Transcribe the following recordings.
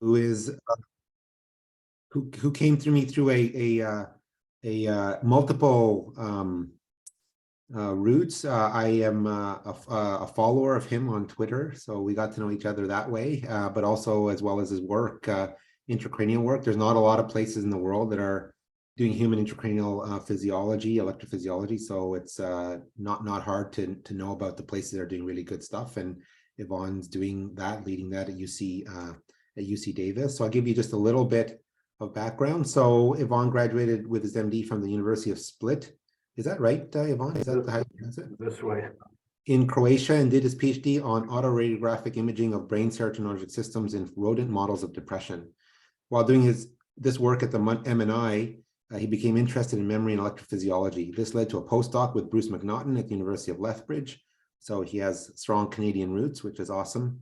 who is who came through me through a multiple routes. I am a follower of him on Twitter, so we got to know each other that way, but also as well as his work, intracranial work. There's not a lot of places in the world that are doing human intracranial physiology, electrophysiology, so it's not hard to know about the places that are doing really good stuff, and Yvonne's doing that, leading that at UC Davis. So I'll give you just a little bit of background. So Yvonne graduated with his MD from the University of Split. Is that right, Yvonne? Is that how you pronounce it? That's right. In Croatia, and did his PhD on autoradiographic imaging of brain serotonergic systems in rodent models of depression. While doing this work at the MNI, he became interested in memory and electrophysiology. This led to a postdoc with Bruce McNaughton at the University of Lethbridge. So he has strong Canadian roots, which is awesome,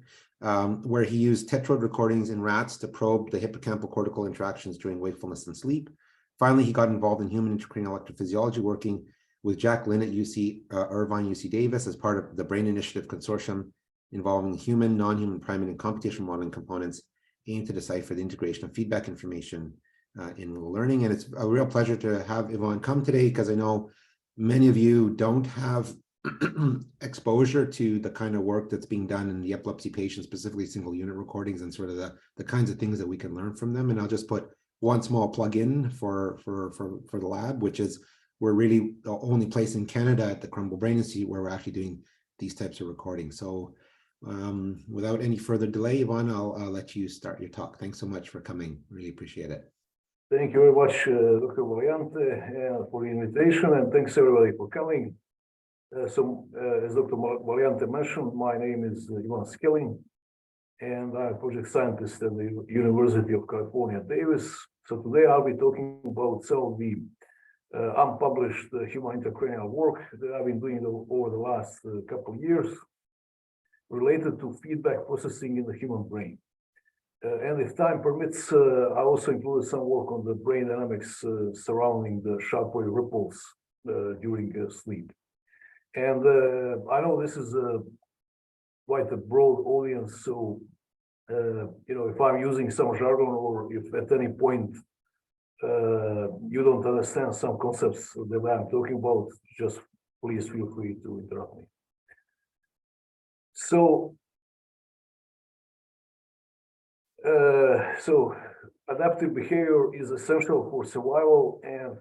where he used tetrode recordings in rats to probe the hippocampal cortical interactions during wakefulness and sleep. Finally, he got involved in human intracranial electrophysiology, working with Jack Lynn at UC Irvine, UC Davis, as part of the Brain Initiative Consortium involving human, non-human primate, and computational modeling components aimed to decipher the integration of feedback information in learning. And it's a real pleasure to have Yvonne come today, because I know many of you don't have exposure to the kind of work that's being done in the epilepsy patients, specifically single unit recordings, and sort of the kinds of things that we can learn from them. And I'll just put one small plug in for the lab, which is we're really the only place in Canada at the Crumble Brain Institute where we're actually doing these types of recordings. So without any further delay, Yvonne, I'll let you start your talk. Thanks so much for coming. Really appreciate it. Thank you very much, Dr. Valiante, for the invitation, and thanks everybody for coming. As Dr. Valiante mentioned, my name is Ivan Skelin, and I'm a project scientist at the University of California, Davis. So today I'll be talking about some of the unpublished human intracranial work that I've been doing over the last couple of years related to feedback processing in the human brain. And if time permits, I also included some work on the brain dynamics surrounding the sharp wave ripples during sleep. And I know this is quite a broad audience, so if I'm using some jargon, or if at any point you don't understand some concepts that I'm talking about, just please feel free to interrupt me. So adaptive behavior is essential for survival, and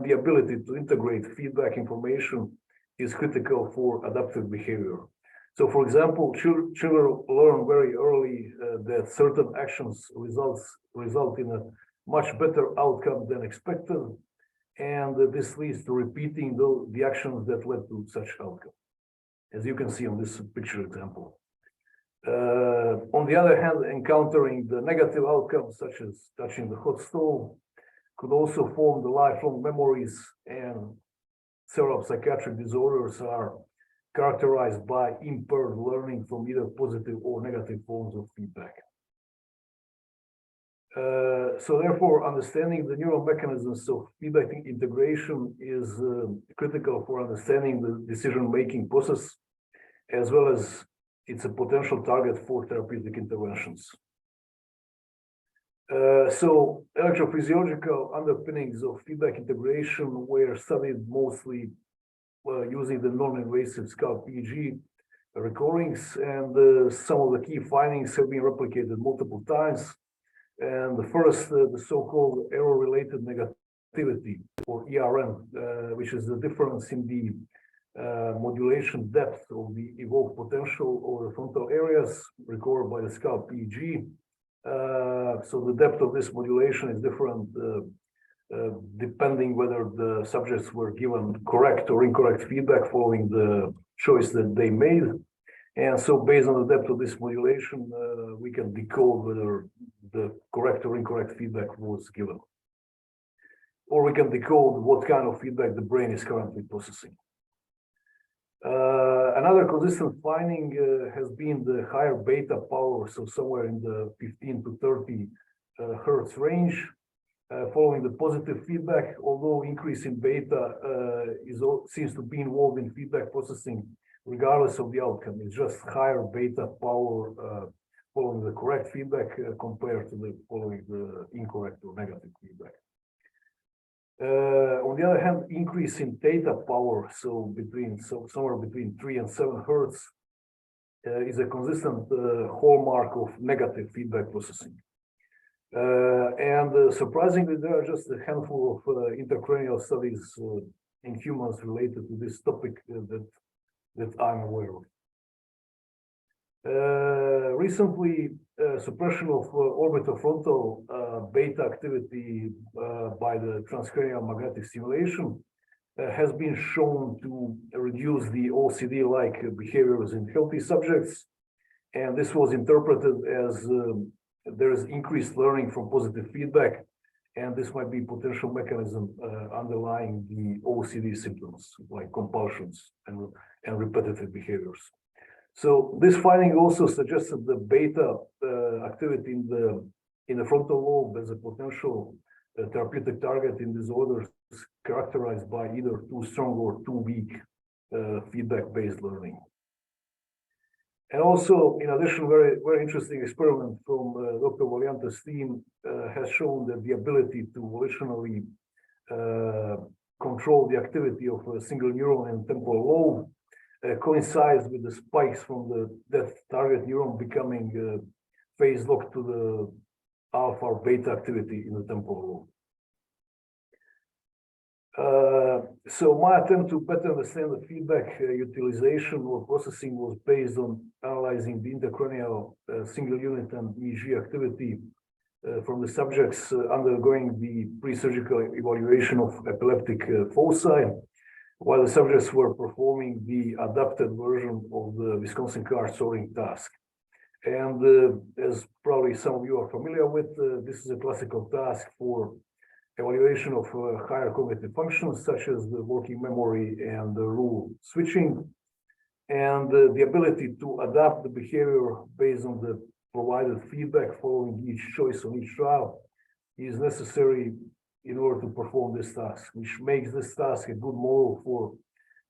the ability to integrate feedback information is critical for adaptive behavior. So, for example, children learn very early that certain actions result in a much better outcome than expected, and this leads to repeating the actions that led to such outcome, as you can see on this picture example. On the other hand, encountering the negative outcomes, such as touching the hot stove, could also form the lifelong memories, and several psychiatric disorders are characterized by impaired learning from either positive or negative forms of feedback. So therefore, understanding the neural mechanisms of feedback integration is critical for understanding the decision-making process, as well as it's a potential target for therapeutic interventions. So electrophysiological underpinnings of feedback integration were studied mostly using the non-invasive scalp EEG recordings, and some of the key findings have been replicated multiple times. And the first, the so-called error-related negativity, or ERN, which is the difference in the modulation depth of the evoked potential over the frontal areas recorded by the scalp EEG. So the depth of this modulation is different depending whether the subjects were given correct or incorrect feedback following the choice that they made. And so based on the depth of this modulation, we can decode whether the correct or incorrect feedback was given. Or we can decode what kind of feedback the brain is currently processing. Another consistent finding has been the higher beta power, so somewhere in the 15 to 30 hertz range, following the positive feedback, although increase in beta seems to be involved in feedback processing regardless of the outcome. It's just higher beta power following the correct feedback compared to the following the incorrect or negative feedback. On the other hand, increase in data power, so somewhere between 3 and 7 hertz, is a consistent hallmark of negative feedback processing. And surprisingly, there are just a handful of intracranial studies in humans related to this topic that I'm aware of. Recently, suppression of orbitofrontal beta activity by the transcranial magnetic stimulation has been shown to reduce the OCD-like behaviors in healthy subjects. And this was interpreted as there is increased learning from positive feedback, and this might be potential mechanism underlying the OCD symptoms like compulsions and repetitive behaviors. So this finding also suggested the beta activity in the frontal lobe as a potential therapeutic target in disorders characterized by either too strong or too weak feedback-based learning. And also, in addition, very interesting experiment from Dr. Valiante's team has shown that the ability to volitionally control the activity of a single neuron in temporal lobe coincides with the spikes from that target neuron becoming phase locked to the alpha or beta activity in the temporal lobe. So my attempt to better understand the feedback utilization or processing was based on analyzing the intracranial single unit and EEG activity from the subjects undergoing the pre-surgical evaluation of epileptic foci, while the subjects were performing the adapted version of the Wisconsin card sorting task. And as probably some of you are familiar with, this is a classical task for evaluation of higher cognitive functions such as the working memory and the rule switching, and the ability to adapt the behavior based on the provided feedback following each choice on each trial is necessary in order to perform this task, which makes this task a good model for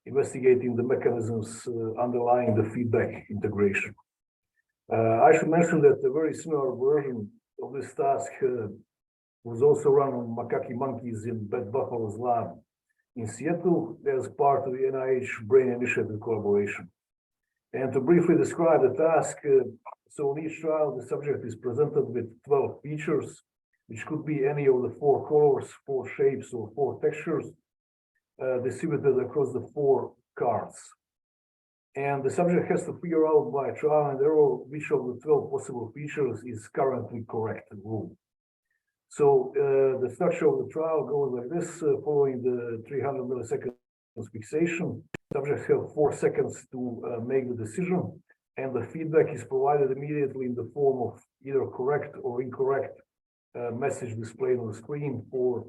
investigating the mechanisms underlying the feedback integration. I should mention that a very similar version of this task was also run on macaque monkeys in Beth Buffalo's lab in Seattle as part of the NIH Brain Initiative collaboration. And to briefly describe the task, so in each trial, the subject is presented with 12 features, which could be any of the 4 colors, 4 shapes, or 4 textures distributed across the 4 cards. And the subject has to figure out by trial and error which of the 12 possible features is currently correct and rule. So the structure of the trial goes like this, following the 300 milliseconds fixation. Subjects have 4 seconds to make the decision, and the feedback is provided immediately in the form of either correct or incorrect message displayed on the screen for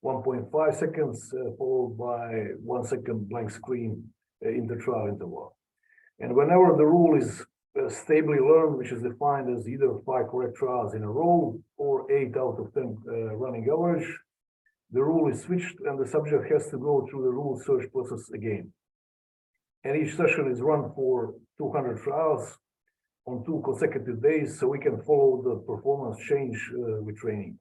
1.5 seconds, followed by 1 second blank screen in the trial interval. And whenever the rule is stably learned, which is defined as either 5 correct trials in a row or 8 out of 10 running average, the rule is switched and the subject has to go through the rule search process again. And each session is run for 200 trials on 2 consecutive days, so we can follow the performance change with training.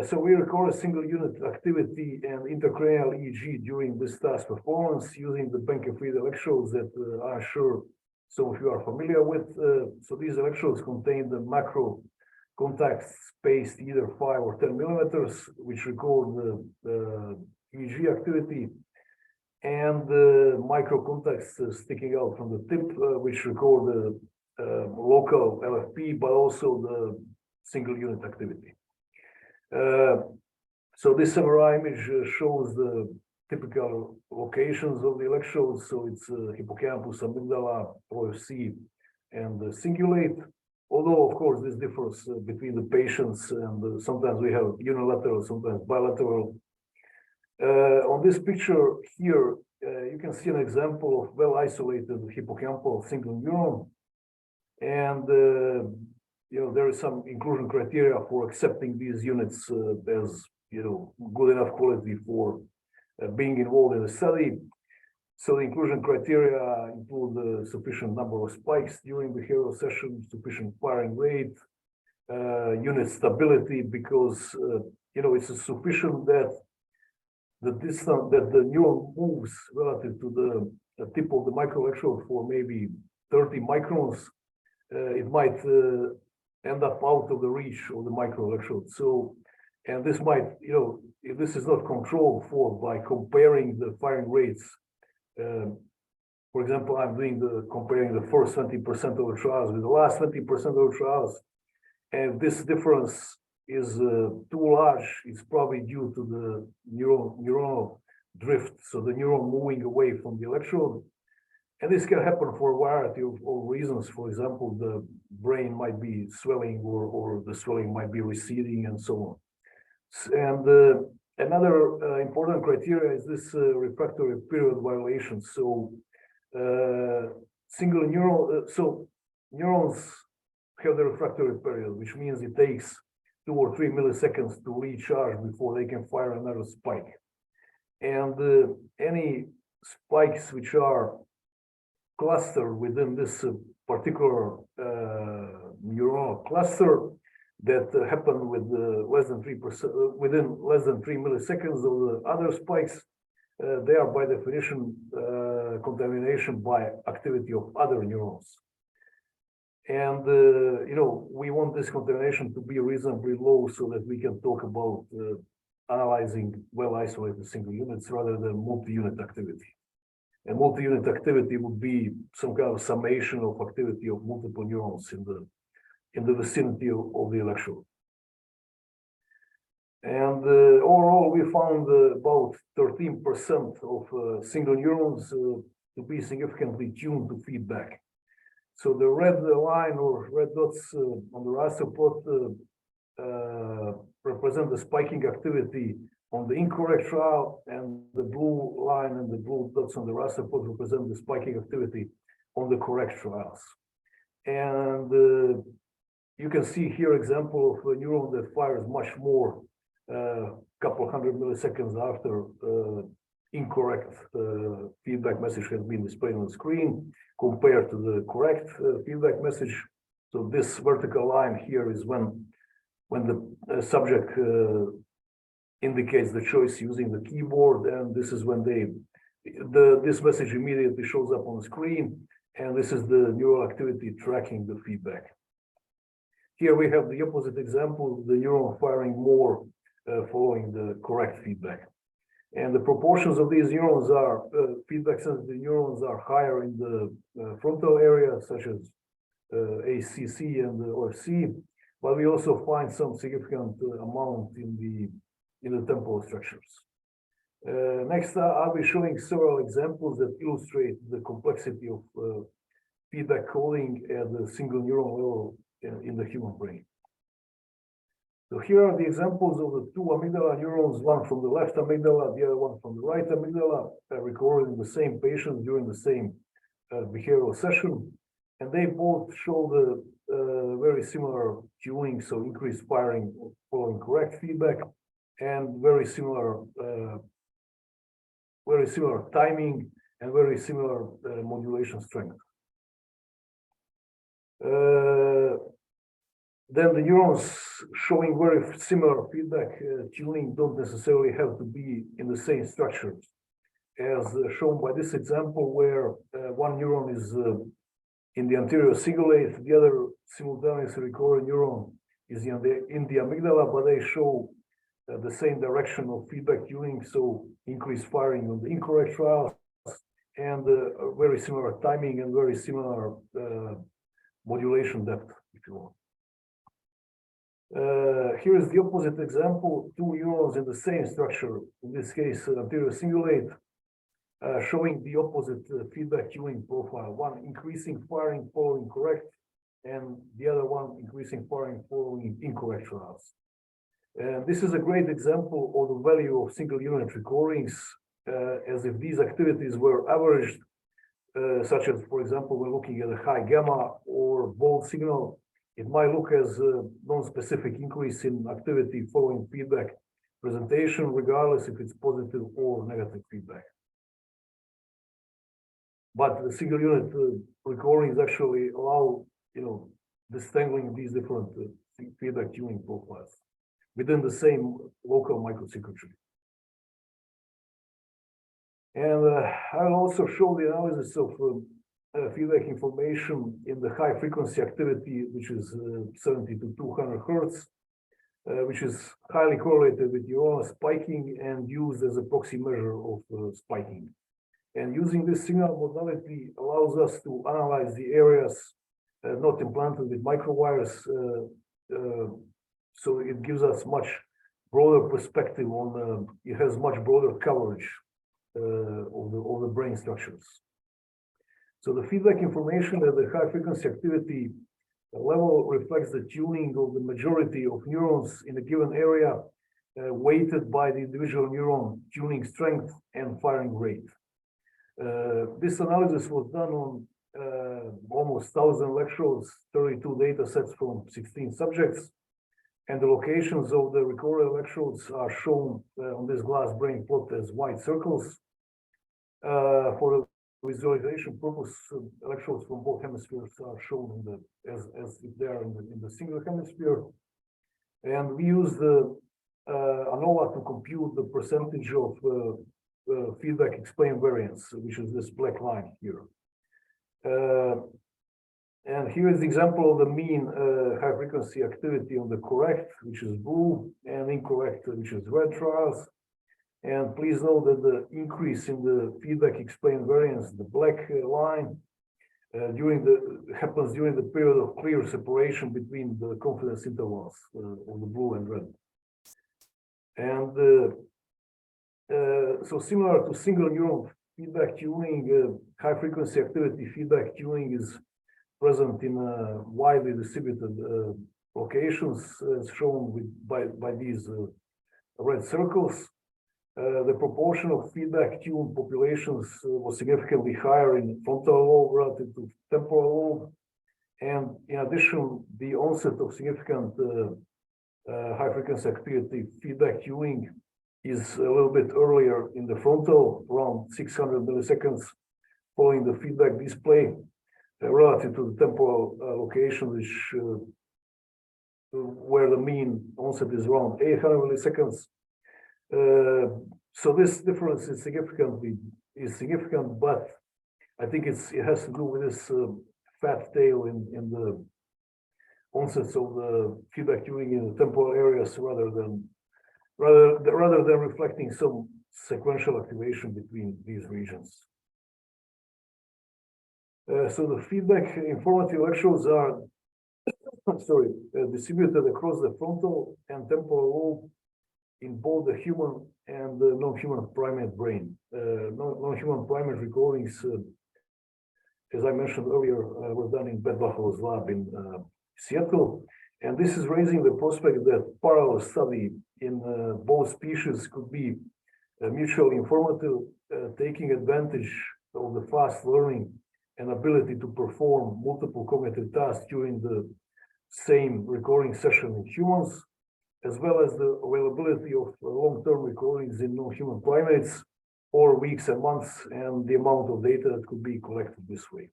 So we record a single unit activity and intracranial EEG during this task performance using the Benke-Fried electrodes that I'm sure some of you are familiar with. So these electrodes contain the macro contacts spaced either 5 or 10 millimeters, which record the EEG activity, and the micro contacts sticking out from the tip, which record the local LFP, but also the single unit activity. So this MRI image shows the typical locations of the electrodes. So it's hippocampus, amygdala, OFC, and the cingulate. Although, of course, this differs between the patients, and sometimes we have unilateral, sometimes bilateral. On this picture here, you can see an example of well-isolated hippocampal single neuron, and there is some inclusion criteria for accepting these units as good enough quality for being involved in the study. So the inclusion criteria include a sufficient number of spikes during the hero session, sufficient firing rate, unit stability, because it's sufficient that the distance that the neuron moves relative to the tip of the microelectrode for maybe 30 microns, it might end up out of the reach of the microelectrode. So, and this might, if this is not controlled for by comparing the firing rates, for example, I'm doing comparing the first 20% of the trials with the last 20% of the trials, and this difference is too large. It's probably due to the neuronal drift, so the neuron moving away from the electrode. And this can happen for a variety of reasons. For example, the brain might be swelling, or the swelling might be receding, and so on. And another important criteria is this refractory period violation. So single neural, so neurons have the refractory period, which means it takes 2 or 3 milliseconds to recharge before they can fire another spike. And any spikes which are clustered within this particular neuronal cluster that happen with less than 3%, within less than 3 milliseconds of the other spikes, they are by definition contamination by activity of other neurons. And we want this contamination to be reasonably low so that we can talk about analyzing well-isolated single units rather than multi-unit activity. And multi-unit activity would be some kind of summation of activity of multiple neurons in the vicinity of the electrode. And overall, we found about 13% of single neurons to be significantly tuned to feedback. So the red line or red dots on the raster plot represent the spiking activity on the incorrect trial, and the blue line and the blue dots on the raster plot represent the spiking activity on the correct trials. And you can see here example of a neuron that fires much more, couple hundred milliseconds after incorrect feedback message has been displayed on the screen compared to the correct feedback message. So this vertical line here is when the subject indicates the choice using the keyboard, and this is when this message immediately shows up on the screen, and this is the neural activity tracking the feedback. Here we have the opposite example, the neuron firing more following the correct feedback. And the proportions of these neurons are, feedback sensitive neurons are higher in the frontal area, such as ACC and the OFC, but we also find some significant amount in the temporal structures. Next, I'll be showing several examples that illustrate the complexity of feedback coding at the single neuron level in the human brain. So here are the examples of the 2 amygdala neurons, one from the left amygdala, the other one from the right amygdala, recorded in the same patient during the same behavioral session. And they both show the very similar tuning, so increased firing following correct feedback, and very similar timing and very similar modulation strength. Then the neurons showing very similar feedback tuning don't necessarily have to be in the same structures, as shown by this example, where one neuron is in the anterior cingulate, the other simultaneously recorded neuron is in the amygdala, but they show the same direction of feedback tuning, so increased firing on the incorrect trials, and very similar timing and very similar modulation depth, if you want. Here is the opposite example, 2 neurons in the same structure, in this case anterior cingulate, showing the opposite feedback tuning profile, one increasing firing following correct, and the other one increasing firing following incorrect trials. And this is a great example of the value of single unit recordings, as if these activities were averaged, such as, for example, we're looking at a high gamma or bold signal, it might look as a non-specific increase in activity following feedback presentation, regardless if it's positive or negative feedback. but the single unit recordings actually allow, disentangling these different feedback tuning profiles within the same local microcircuitry. And I will also show the analysis of feedback information in the high frequency activity, which is 70 to 200 Hertz, which is highly correlated with neuronal spiking and used as a proxy measure of spiking. And using this signal modality allows us to analyze the areas not implanted with microwires. So it gives us much broader perspective on, it has much broader coverage of the brain structures. So the feedback information at the high frequency activity level reflects the tuning of the majority of neurons in a given area, weighted by the individual neuron tuning strength and firing rate. This analysis was done on almost 1,000 electrodes, 32 data sets from 16 subjects, and the locations of the recorded electrodes are shown on this glass brain plot as white circles. For the visualization purpose, electrodes from both hemispheres are shown as if they are in the single hemisphere, and we use the ANOVA to compute the percentage of feedback explained variance, which is this black line here. And here is the example of the mean high frequency activity on the correct, which is blue, and incorrect, which is red trials. And please note that the increase in the feedback explained variance, the black line, happens during the period of clear separation between the confidence intervals of the blue and red. And so similar to single neuron feedback tuning, high frequency activity feedback tuning is present in widely distributed locations, as shown by these red circles. The proportion of feedback tuned populations was significantly higher in frontal lobe relative to temporal lobe. And in addition, the onset of significant high frequency activity feedback tuning is a little bit earlier in the frontal, around 600 milliseconds following the feedback display, relative to the temporal location, which where the mean onset is around 800 milliseconds. So this difference is significant, but I think it has to do with this fat tail in the onsets of the feedback tuning in the temporal areas, rather than reflecting some sequential activation between these regions. So the feedback informative electrodes are distributed across the frontal and temporal lobe in both the human and the non-human primate brain. Non-human primate recordings, as I mentioned earlier, were done in Beth Buffalo's lab in Seattle. And this is raising the prospect that parallel study in both species could be mutually informative, taking advantage of the fast learning and ability to perform multiple cognitive tasks during the same recording session in humans, as well as the availability of long-term recordings in non-human primates for weeks and months, and the amount of data that could be collected this way.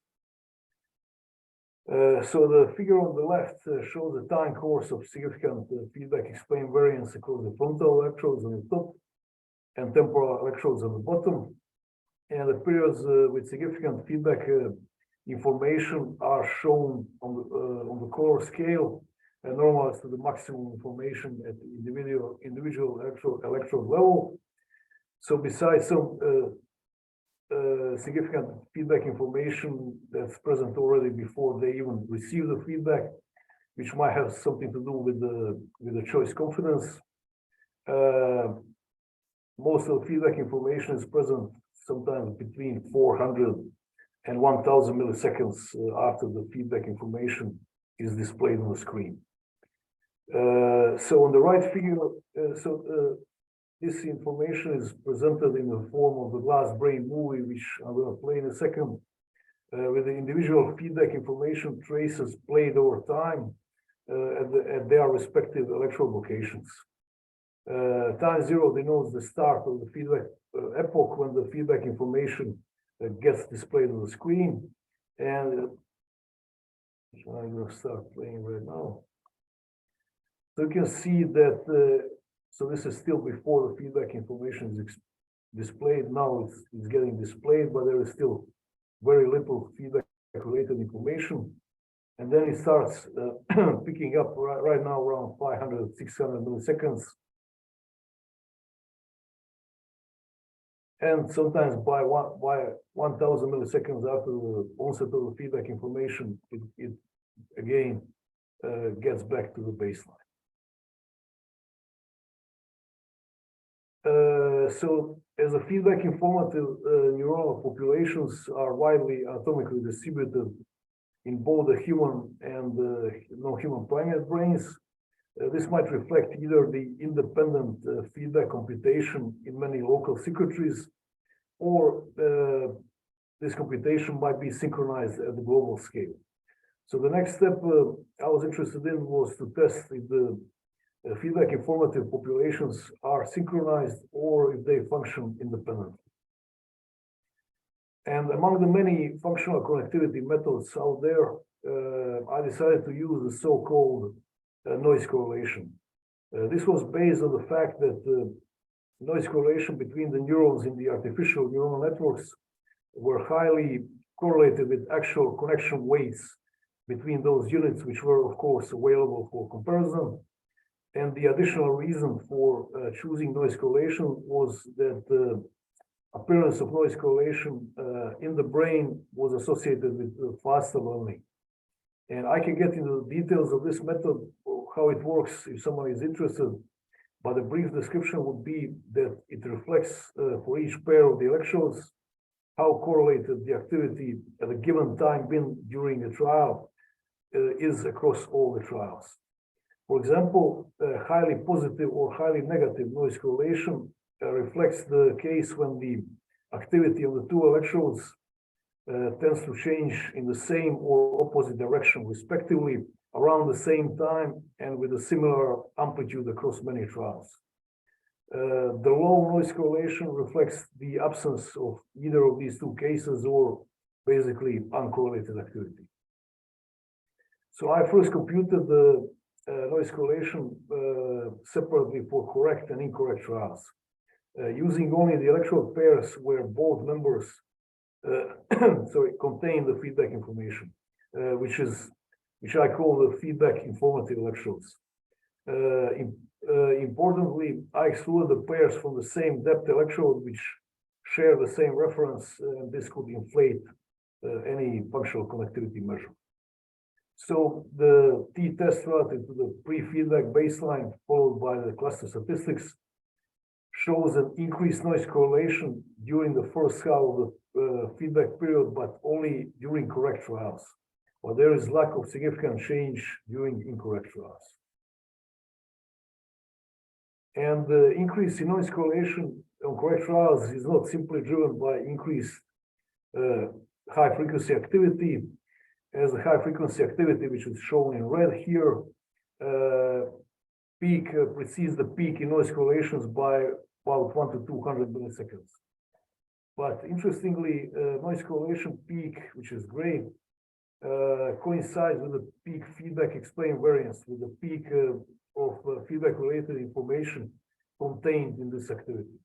So the figure on the left shows the time course of significant feedback explained variance across the frontal electrodes on the top and temporal electrodes on the bottom. And the periods with significant feedback information are shown on the color scale, normalized to the maximum information at the individual electrode level. So besides some significant feedback information that's present already before they even receive the feedback, which might have something to do with the choice confidence. Most of the feedback information is present sometimes between 400 and 1,000 milliseconds after the feedback information is displayed on the screen. So on the right figure, this information is presented in the form of the glass brain movie, which I'm going to play in a second, with the individual feedback information traces played over time at their respective electrode locations. Time zero denotes the start of the feedback epoch when the feedback information gets displayed on the screen. And I'm going to start playing right now. So you can see that, so this is still before the feedback information is displayed. Now it's getting displayed, but there is still very little feedback related information. And then it starts picking up right now around 500, 600 milliseconds. And sometimes by 1000 milliseconds after the onset of the feedback information, it again gets back to the baseline. So as the feedback informative neuronal populations are widely atomically distributed in both the human and non-human primate brains, this might reflect either the independent feedback computation in many local circuitries, or this computation might be synchronized at the global scale. So the next step I was interested in was to test if the feedback informative populations are synchronized or if they function independently. And among the many functional connectivity methods out there, I decided to use the so-called noise correlation. This was based on the fact that noise correlation between the neurons in the artificial neural networks were highly correlated with actual connection weights between those units, which were, of course, available for comparison. And the additional reason for choosing noise correlation was that the appearance of noise correlation in the brain was associated with faster learning. And I can get into the details of this method, how it works if someone is interested, but a brief description would be that it reflects for each pair of the electrodes how correlated the activity at a given time been during the trial is across all the trials. For example, highly positive or highly negative noise correlation reflects the case when the activity of the two electrodes tends to change in the same or opposite direction, respectively, around the same time and with a similar amplitude across many trials. The low noise correlation reflects the absence of either of these two cases or basically uncorrelated activity. So I first computed the noise correlation separately for correct and incorrect trials, using only the electrode pairs where both members contain the feedback information, which I call the feedback informative electrodes. Importantly, I excluded the pairs from the same depth electrode which share the same reference, and this could inflate any functional connectivity measure. So the t-test relative to the pre-feedback baseline followed by the cluster statistics shows an increased noise correlation during the first half of the feedback period, but only during correct trials, while there is lack of significant change during incorrect trials. And the increase in noise correlation on correct trials is not simply driven by increased high frequency activity, as the high frequency activity, which is shown in red here, precedes the peak in noise correlations by about 1 to 200 milliseconds. But interestingly, noise correlation peak, which is gray, coincides with the peak feedback explained variance, with the peak of feedback related information contained in this activity.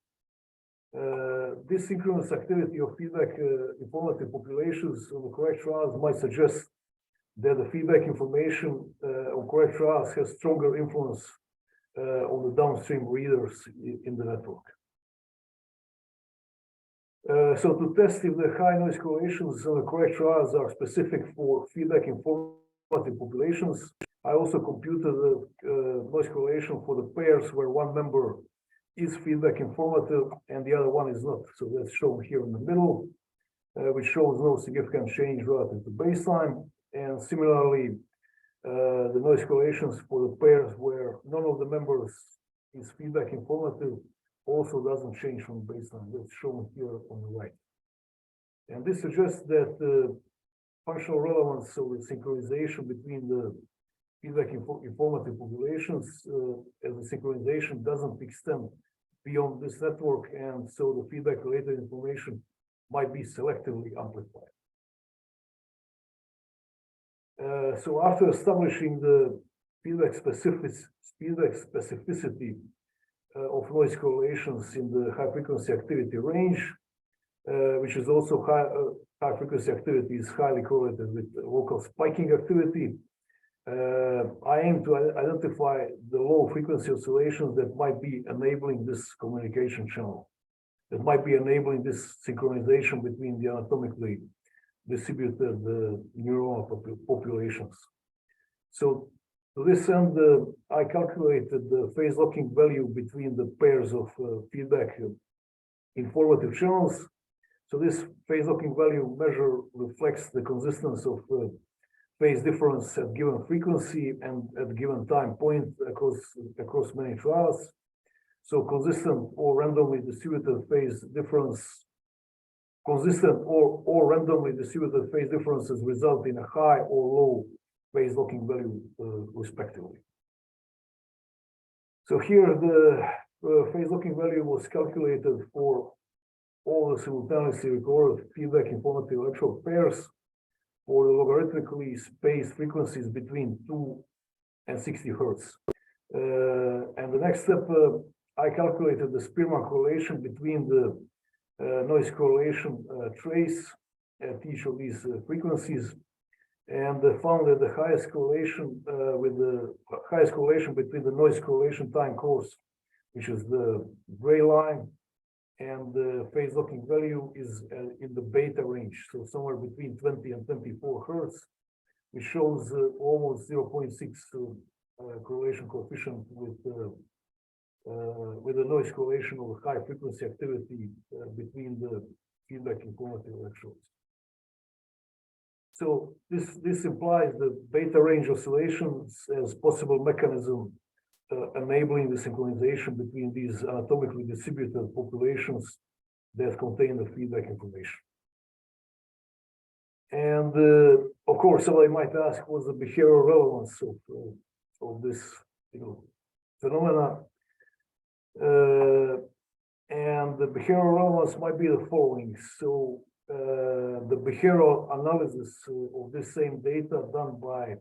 This synchronous activity of feedback informative populations on the correct trials might suggest that the feedback information on correct trials has stronger influence on the downstream readers in the network. So to test if the high noise correlations on the correct trials are specific for feedback informative populations, I also computed the noise correlation for the pairs where one member is feedback informative and the other one is not. So that's shown here in the middle, which shows no significant change relative to baseline. And similarly, the noise correlations for the pairs where none of the members is feedback informative also doesn't change from baseline. That's shown here on the right. And this suggests that the functional relevance of the synchronization between the feedback informative populations, as the synchronization doesn't extend beyond this network, and so the feedback related information might be selectively amplified. So after establishing the feedback specificity of noise correlations in the high frequency activity range, which is also high frequency activity is highly correlated with local spiking activity. I aim to identify the low frequency oscillations that might be enabling this communication channel, that might be enabling this synchronization between the anatomically distributed neuronal populations. So to this end, I calculated the phase locking value between the pairs of feedback informative channels. So this phase locking value measure reflects the consistence of phase difference at given frequency and at given time point across many trials. So consistent or randomly distributed phase difference, consistent or randomly distributed phase differences result in a high or low phase locking value respectively. So here the phase locking value was calculated for all the simultaneously recorded feedback informative electrode pairs for the logarithmically spaced frequencies between 2 and 60 Hertz. And the next step, I calculated the Spearman correlation between the noise correlation trace at each of these frequencies, and found that the highest correlation between the noise correlation time course, which is the gray line, and the phase locking value is in the beta range, so somewhere between 20 and 24 Hertz, which shows almost 0.6 correlation coefficient with the noise correlation of high frequency activity between the feedback informative electrodes. So this implies the beta range oscillations as possible mechanism enabling the synchronization between these anatomically distributed populations that contain the feedback information. And of course, somebody might ask, what's the behavioral relevance of this phenomena? And the behavioral relevance might be the following. So the behavioral analysis of this same data done by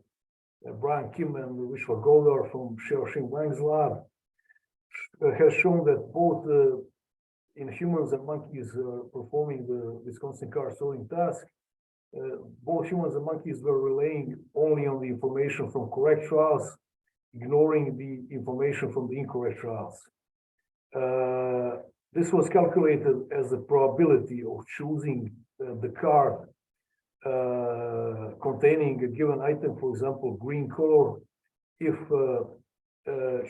Brian Kim and Vishwa Goldar from Xiaoxing Wang's lab has shown that both in humans and monkeys performing the Wisconsin car sorting task, both humans and monkeys were relying only on the information from correct trials, ignoring the information from the incorrect trials. This was calculated as the probability of choosing the card containing a given item, for example, green color, if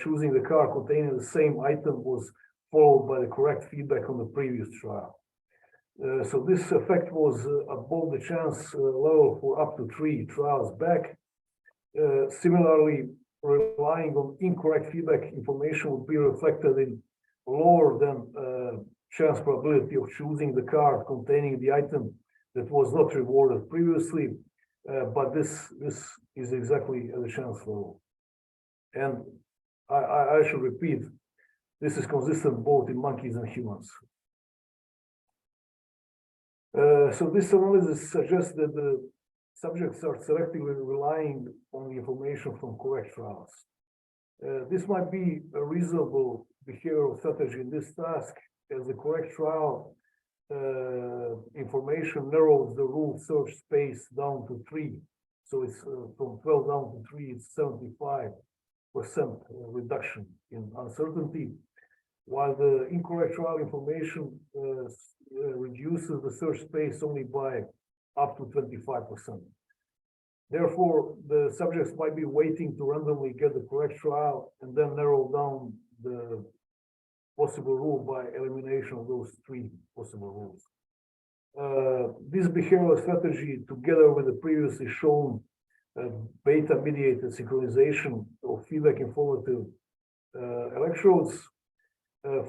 choosing the card containing the same item was followed by the correct feedback on the previous trial. So this effect was above the chance level for up to 3 trials back. Similarly, relying on incorrect feedback information would be reflected in lower than chance probability of choosing the card containing the item that was not rewarded previously, but this is exactly at the chance level. And I should repeat, this is consistent both in monkeys and humans. So this analysis suggests that the subjects are selectively relying on the information from correct trials. This might be a reasonable behavioral strategy in this task, as the correct trial information narrows the rule search space down to 3. So it's from 12 down to 3, it's 75% reduction in uncertainty, while the incorrect trial information reduces the search space only by up to 25%. Therefore, the subjects might be waiting to randomly get the correct trial and then narrow down the possible rule by elimination of those 3 possible rules. This behavioral strategy, together with the previously shown beta-mediated synchronization of feedback informative electrodes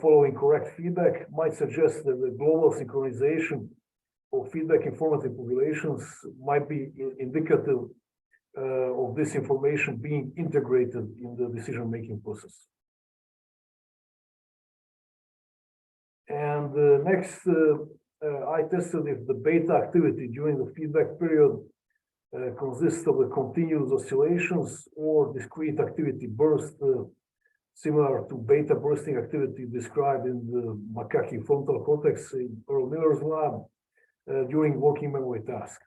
following correct feedback, might suggest that the global synchronization of feedback informative populations might be indicative of this information being integrated in the decision-making process. And next, I tested if the beta activity during the feedback period consists of the continuous oscillations or discrete activity burst, similar to beta bursting activity described in the macaque frontal cortex in Earl Miller's lab during working memory task.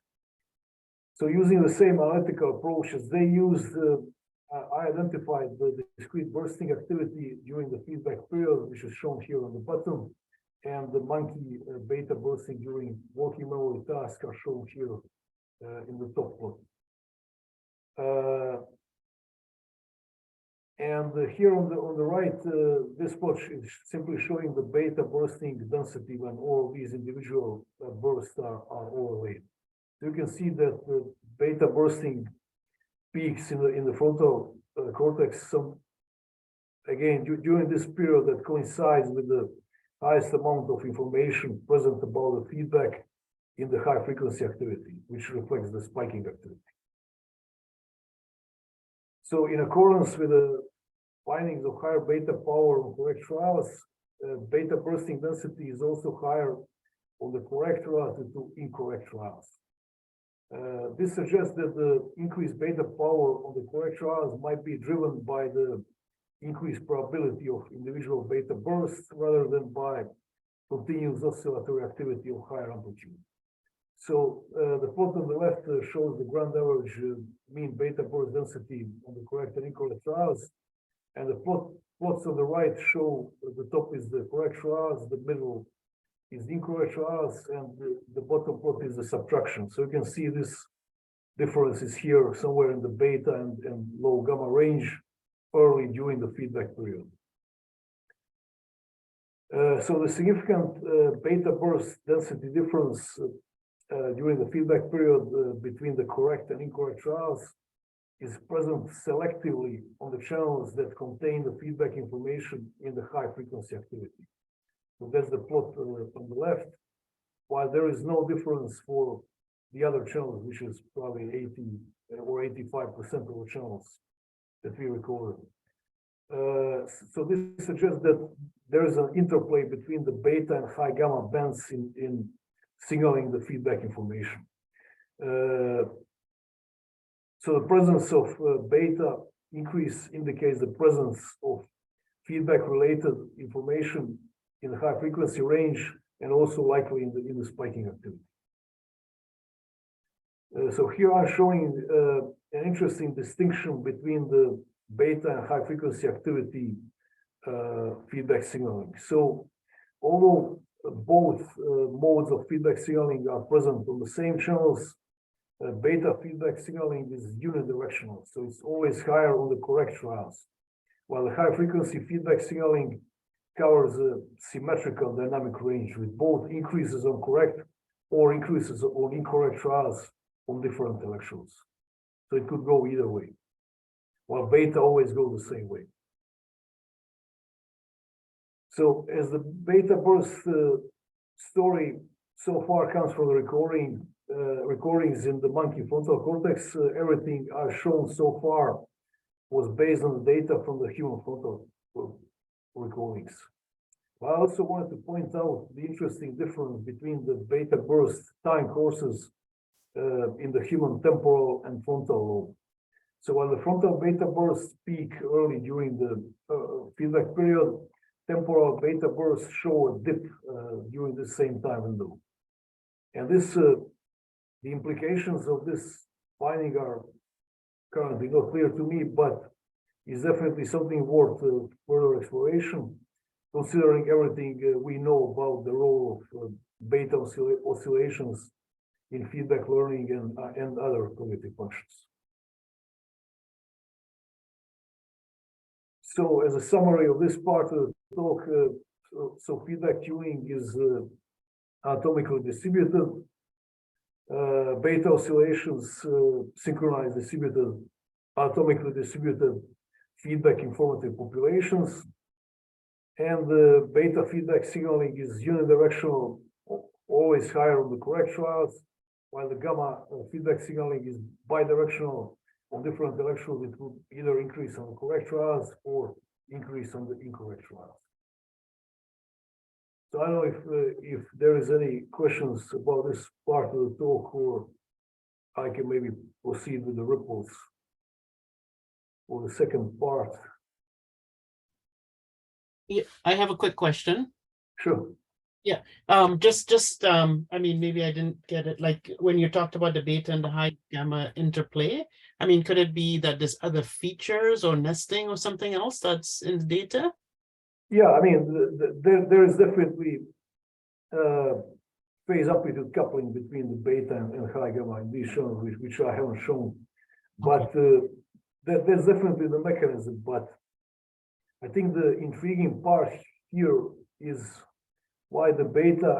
So using the same analytical approach as they used, I identified the discrete bursting activity during the feedback period, which is shown here on the bottom, and the monkey beta bursting during working memory task are shown here in the top plot. And here on the right, this plot is simply showing the beta bursting density when all these individual bursts are overlaid. So you can see that the beta bursting peaks in the frontal cortex. Again, during this period that coincides with the highest amount of information present about the feedback in the high frequency activity, which reflects the spiking activity. So in accordance with the findings of higher beta power on correct trials, beta bursting density is also higher on the correct relative to incorrect trials. This suggests that the increased beta power on the correct trials might be driven by the increased probability of individual beta bursts rather than by continuous oscillatory activity of higher amplitude. So the plot on the left shows the grand average mean beta burst density on the correct and incorrect trials, and the plots on the right show the top is the correct trials, the middle is the incorrect trials, and the bottom plot is the subtraction. So you can see this difference is here somewhere in the beta and low gamma range early during the feedback period. So the significant beta burst density difference during the feedback period between the correct and incorrect trials is present selectively on the channels that contain the feedback information in the high frequency activity. So that's the plot on the left, while there is no difference for the other channels, which is probably 80 or 85% of the channels that we recorded. So this suggests that there is an interplay between the beta and high gamma bands in signaling the feedback information. So the presence of beta increase indicates the presence of feedback related information in the high frequency range and also likely in the spiking activity. So here I'm showing an interesting distinction between the beta and high frequency activity feedback signaling. So although both modes of feedback signaling are present on the same channels, beta feedback signaling is unidirectional, so it's always higher on the correct trials, while the high frequency feedback signaling covers a symmetrical dynamic range with both increases on correct or increases on incorrect trials on different electrodes. So it could go either way, while beta always goes the same way. So as the beta burst story so far comes from the recordings in the monkey frontal cortex, everything I've shown so far was based on the data from the human frontal recordings. I also wanted to point out the interesting difference between the beta burst time courses in the human temporal and frontal lobe. So while the frontal beta bursts peak early during the feedback period, temporal beta bursts show a dip during the same time window. And this, the implications of this finding are currently not clear to me, but is definitely something worth further exploration, considering everything we know about the role of beta oscillations in feedback learning and other cognitive functions. So as a summary of this part of the talk, so feedback tuning is atomically distributed. Beta oscillations synchronize distributed, atomically distributed feedback informative populations. And the beta feedback signaling is unidirectional, always higher on the correct trials, while the gamma feedback signaling is bidirectional on different electrodes. It will either increase on the correct trials or increase on the incorrect trials. So I don't know if there is any questions about this part of the talk, or I can maybe proceed with the ripples for the second part. Yeah, I have a quick question. Sure. I mean, maybe I didn't get it. Like when you talked about the beta and the high gamma interplay, I mean, could it be that there's other features or nesting or something else that's in the data? Yeah, I mean, there is definitely phase amplitude coupling between the beta and high gamma in these shown, which I haven't shown, but there's definitely the mechanism. But I think the intriguing part here is why the beta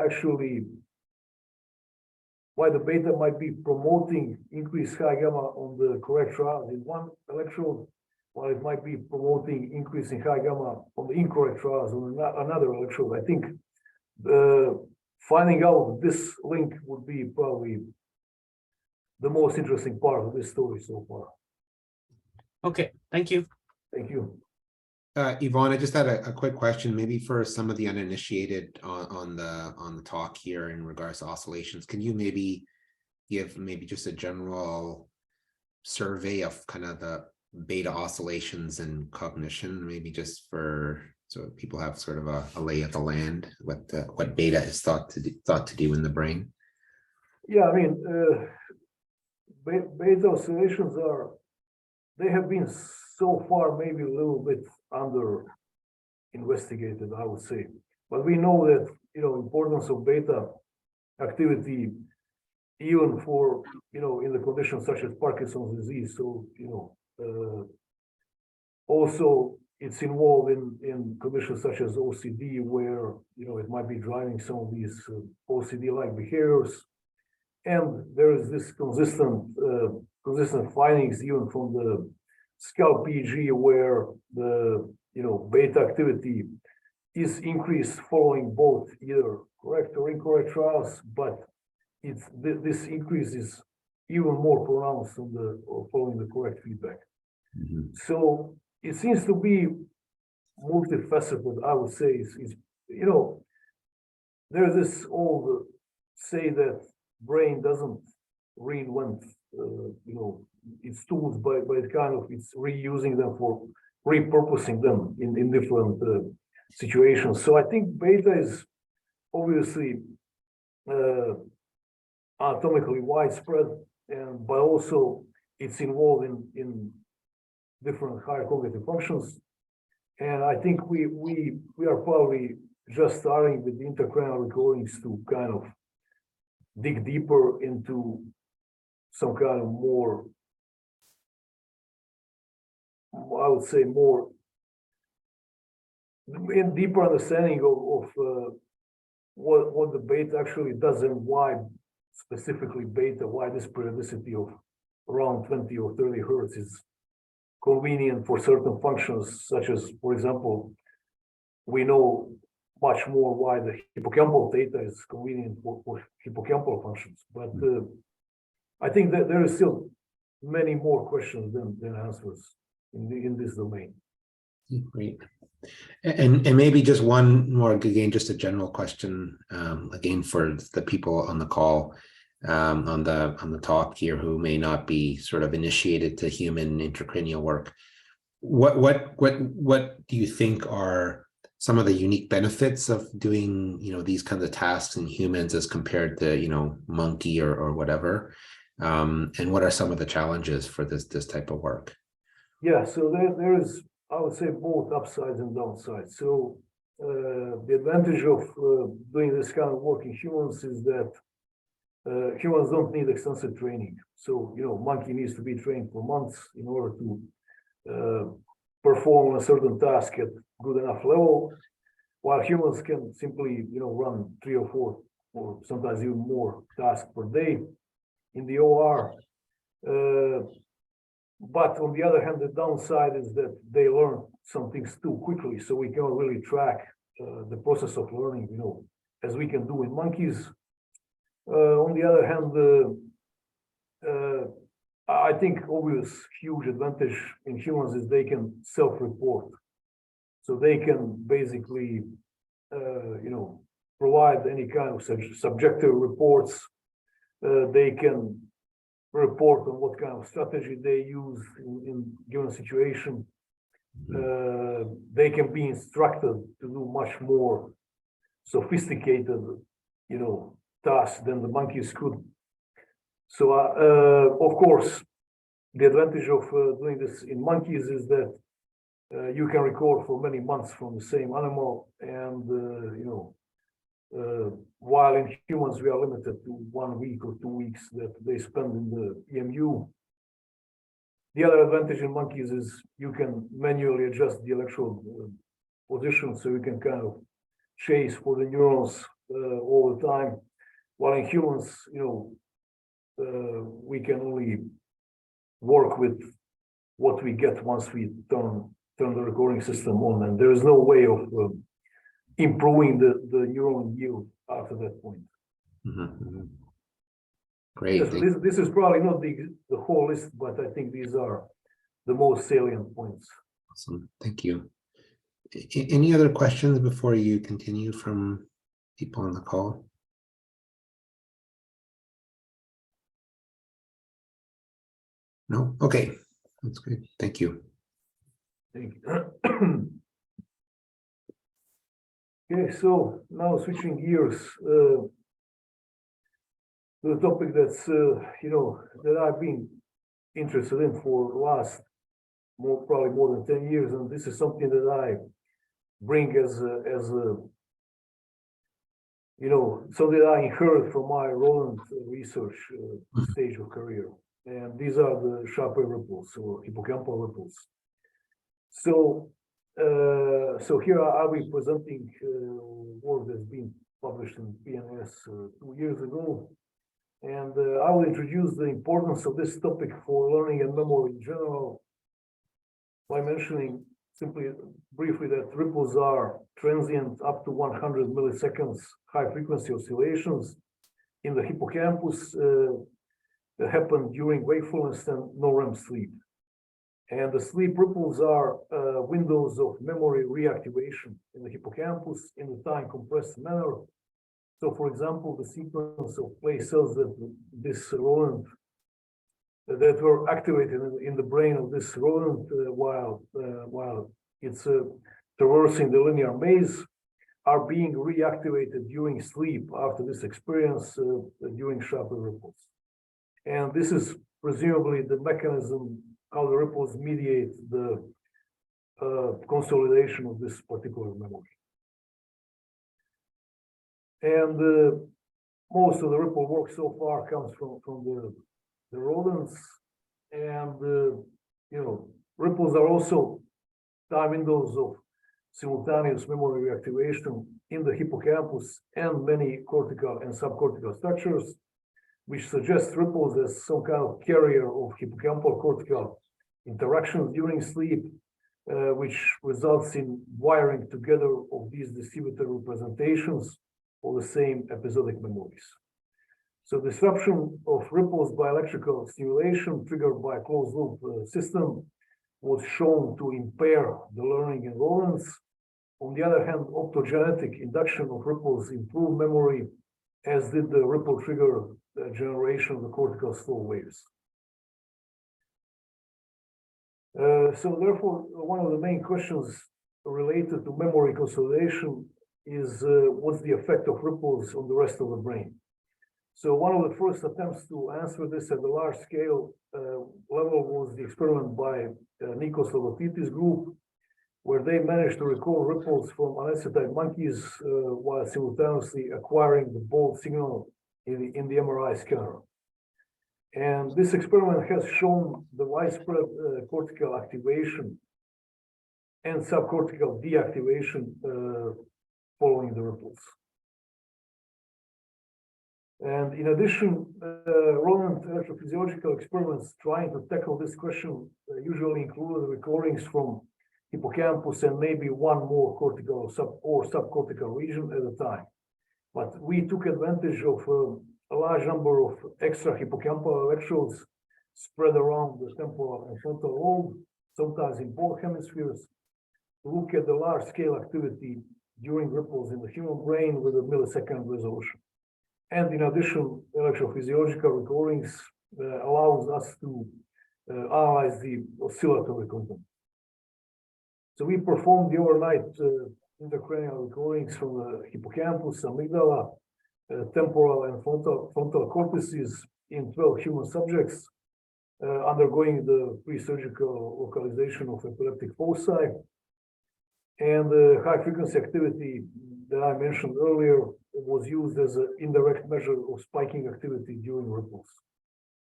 might be promoting increased high gamma on the correct trials in one electrode, while it might be promoting increasing high gamma on the incorrect trials on another electrode. I think finding out this link would be probably the most interesting part of this story so far. Okay, thank you. Thank you. Yvonne, I just had a quick question, maybe for some of the uninitiated on the talk here in regards to oscillations. Can you maybe give maybe just a general survey of kind of the beta oscillations and cognition, maybe just so people have sort of a lay of the land, what beta is thought to do in the brain? Yeah, I mean, beta oscillations they have been so far maybe a little bit under investigated, I would say. But we know that, importance of beta activity, even for, in the conditions such as Parkinson's disease. So, also it's involved in conditions such as OCD, where, it might be driving some of these OCD-like behaviors. And there is this consistent findings even from the scalp EEG, where the beta activity is increased following both either correct or incorrect trials, but this increase is even more pronounced following the correct feedback. Mm-hmm. So it seems to be multifaceted, I would say. There's this old say that brain doesn't reinvent its tools, but it's reusing them for repurposing them in different situations. So I think beta is obviously anatomically widespread, but also it's involved in different higher cognitive functions. And I think we are probably just starting with the intracranial recordings to kind of dig deeper into some kind of more, I would say, more in deeper understanding of what the beta actually does and why specifically beta, why this periodicity of around 20 or 30 hertz is convenient for certain functions, such as, for example, we know much more why the hippocampal theta is convenient for hippocampal functions. But I think that there is still many more questions than answers in this domain. Great. And maybe just one more, again, just a general question, again, for the people on the call, on the talk here, who may not be sort of initiated to human intracranial work. What do you think are some of the unique benefits of doing, these kinds of tasks in humans as compared to, monkey or whatever? And what are some of the challenges for this type of work? Yeah, so there is, I would say, both upsides and downsides. So the advantage of doing this kind of work in humans is that humans don't need extensive training. So, monkey needs to be trained for months in order to perform a certain task at good enough level, while humans can simply, run 3 or 4 or sometimes even more tasks per day in the OR. But on the other hand, the downside is that they learn some things too quickly, so we cannot really track the process of learning, as we can do in monkeys. On the other hand, I think obvious huge advantage in humans is they can self-report, so they can basically, provide any kind of subjective reports. They can report on what kind of strategy they use in given situation. They can be instructed to do much more sophisticated, tasks than the monkeys could. So, of course, the advantage of doing this in monkeys is that you can record for many months from the same animal, and while in humans we are limited to 1 week or 2 weeks that they spend in the EMU. The other advantage in monkeys is you can manually adjust the electrode position, so you can kind of chase for the neurons all the time. While in humans, we can only work with what we get once we turn the recording system on, and there is no way of improving the neuron yield after that point. Great. Yes, this is probably not the whole list, but I think these are the most salient points. Awesome. Thank you. Any other questions before you continue from people on the call? No? Okay. That's good. Thank you. Thank you. Okay, so now switching gears to the topic that's that I've been interested in for the last probably more than 10 years, and this is something that I bring as something that I inherited from my Roland research stage of career, and these are the sharp wave ripples or hippocampal ripples. So here I'll be presenting work that's been published in PNS 2 years ago, and I will introduce the importance of this topic for learning and memory in general by mentioning simply briefly that ripples are transient up to 100 milliseconds high frequency oscillations in the hippocampus that happen during wakefulness and no REM sleep. And the sleep ripples are windows of memory reactivation in the hippocampus in a time compressed manner. So, for example, the sequence of place cells that this rodent that were activated in the brain of this rodent while it's traversing the linear maze are being reactivated during sleep after this experience during sharp wave ripples. And this is presumably the mechanism how the ripples mediate the consolidation of this particular memory. And most of the ripple work so far comes from the rodents, and ripples are also time windows of simultaneous memory reactivation in the hippocampus and many cortical and subcortical structures, which suggests ripples as some kind of carrier of hippocampal cortical interactions during sleep, which results in wiring together of these distributed representations of the same episodic memories. So disruption of ripples by electrical stimulation triggered by a closed loop system was shown to impair the learning in rodents. On the other hand, optogenetic induction of ripples improved memory, as did the ripple trigger generation of the cortical slow waves. So therefore, one of the main questions related to memory consolidation is what's the effect of ripples on the rest of the brain? So one of the first attempts to answer this at the large scale level was the experiment by Nikos Logotitis group, where they managed to record ripples from anesthetied monkeys while simultaneously acquiring the bold signal in the MRI scanner. And this experiment has shown the widespread cortical activation and subcortical deactivation following the ripples. And in addition, rodent electrophysiological experiments trying to tackle this question usually include recordings from hippocampus and maybe one more cortical or subcortical region at a time. But we took advantage of a large number of extra hippocampal electrodes spread around the temporal and frontal lobe, sometimes in both hemispheres, to look at the large scale activity during ripples in the human brain with a millisecond resolution. And in addition, electrophysiological recordings allows us to analyze the oscillatory component. So we performed the overnight intracranial recordings from the hippocampus, amygdala, temporal and frontal cortices in 12 human subjects undergoing the pre-surgical localization of epileptic foci. And the high frequency activity that I mentioned earlier was used as an indirect measure of spiking activity during ripples.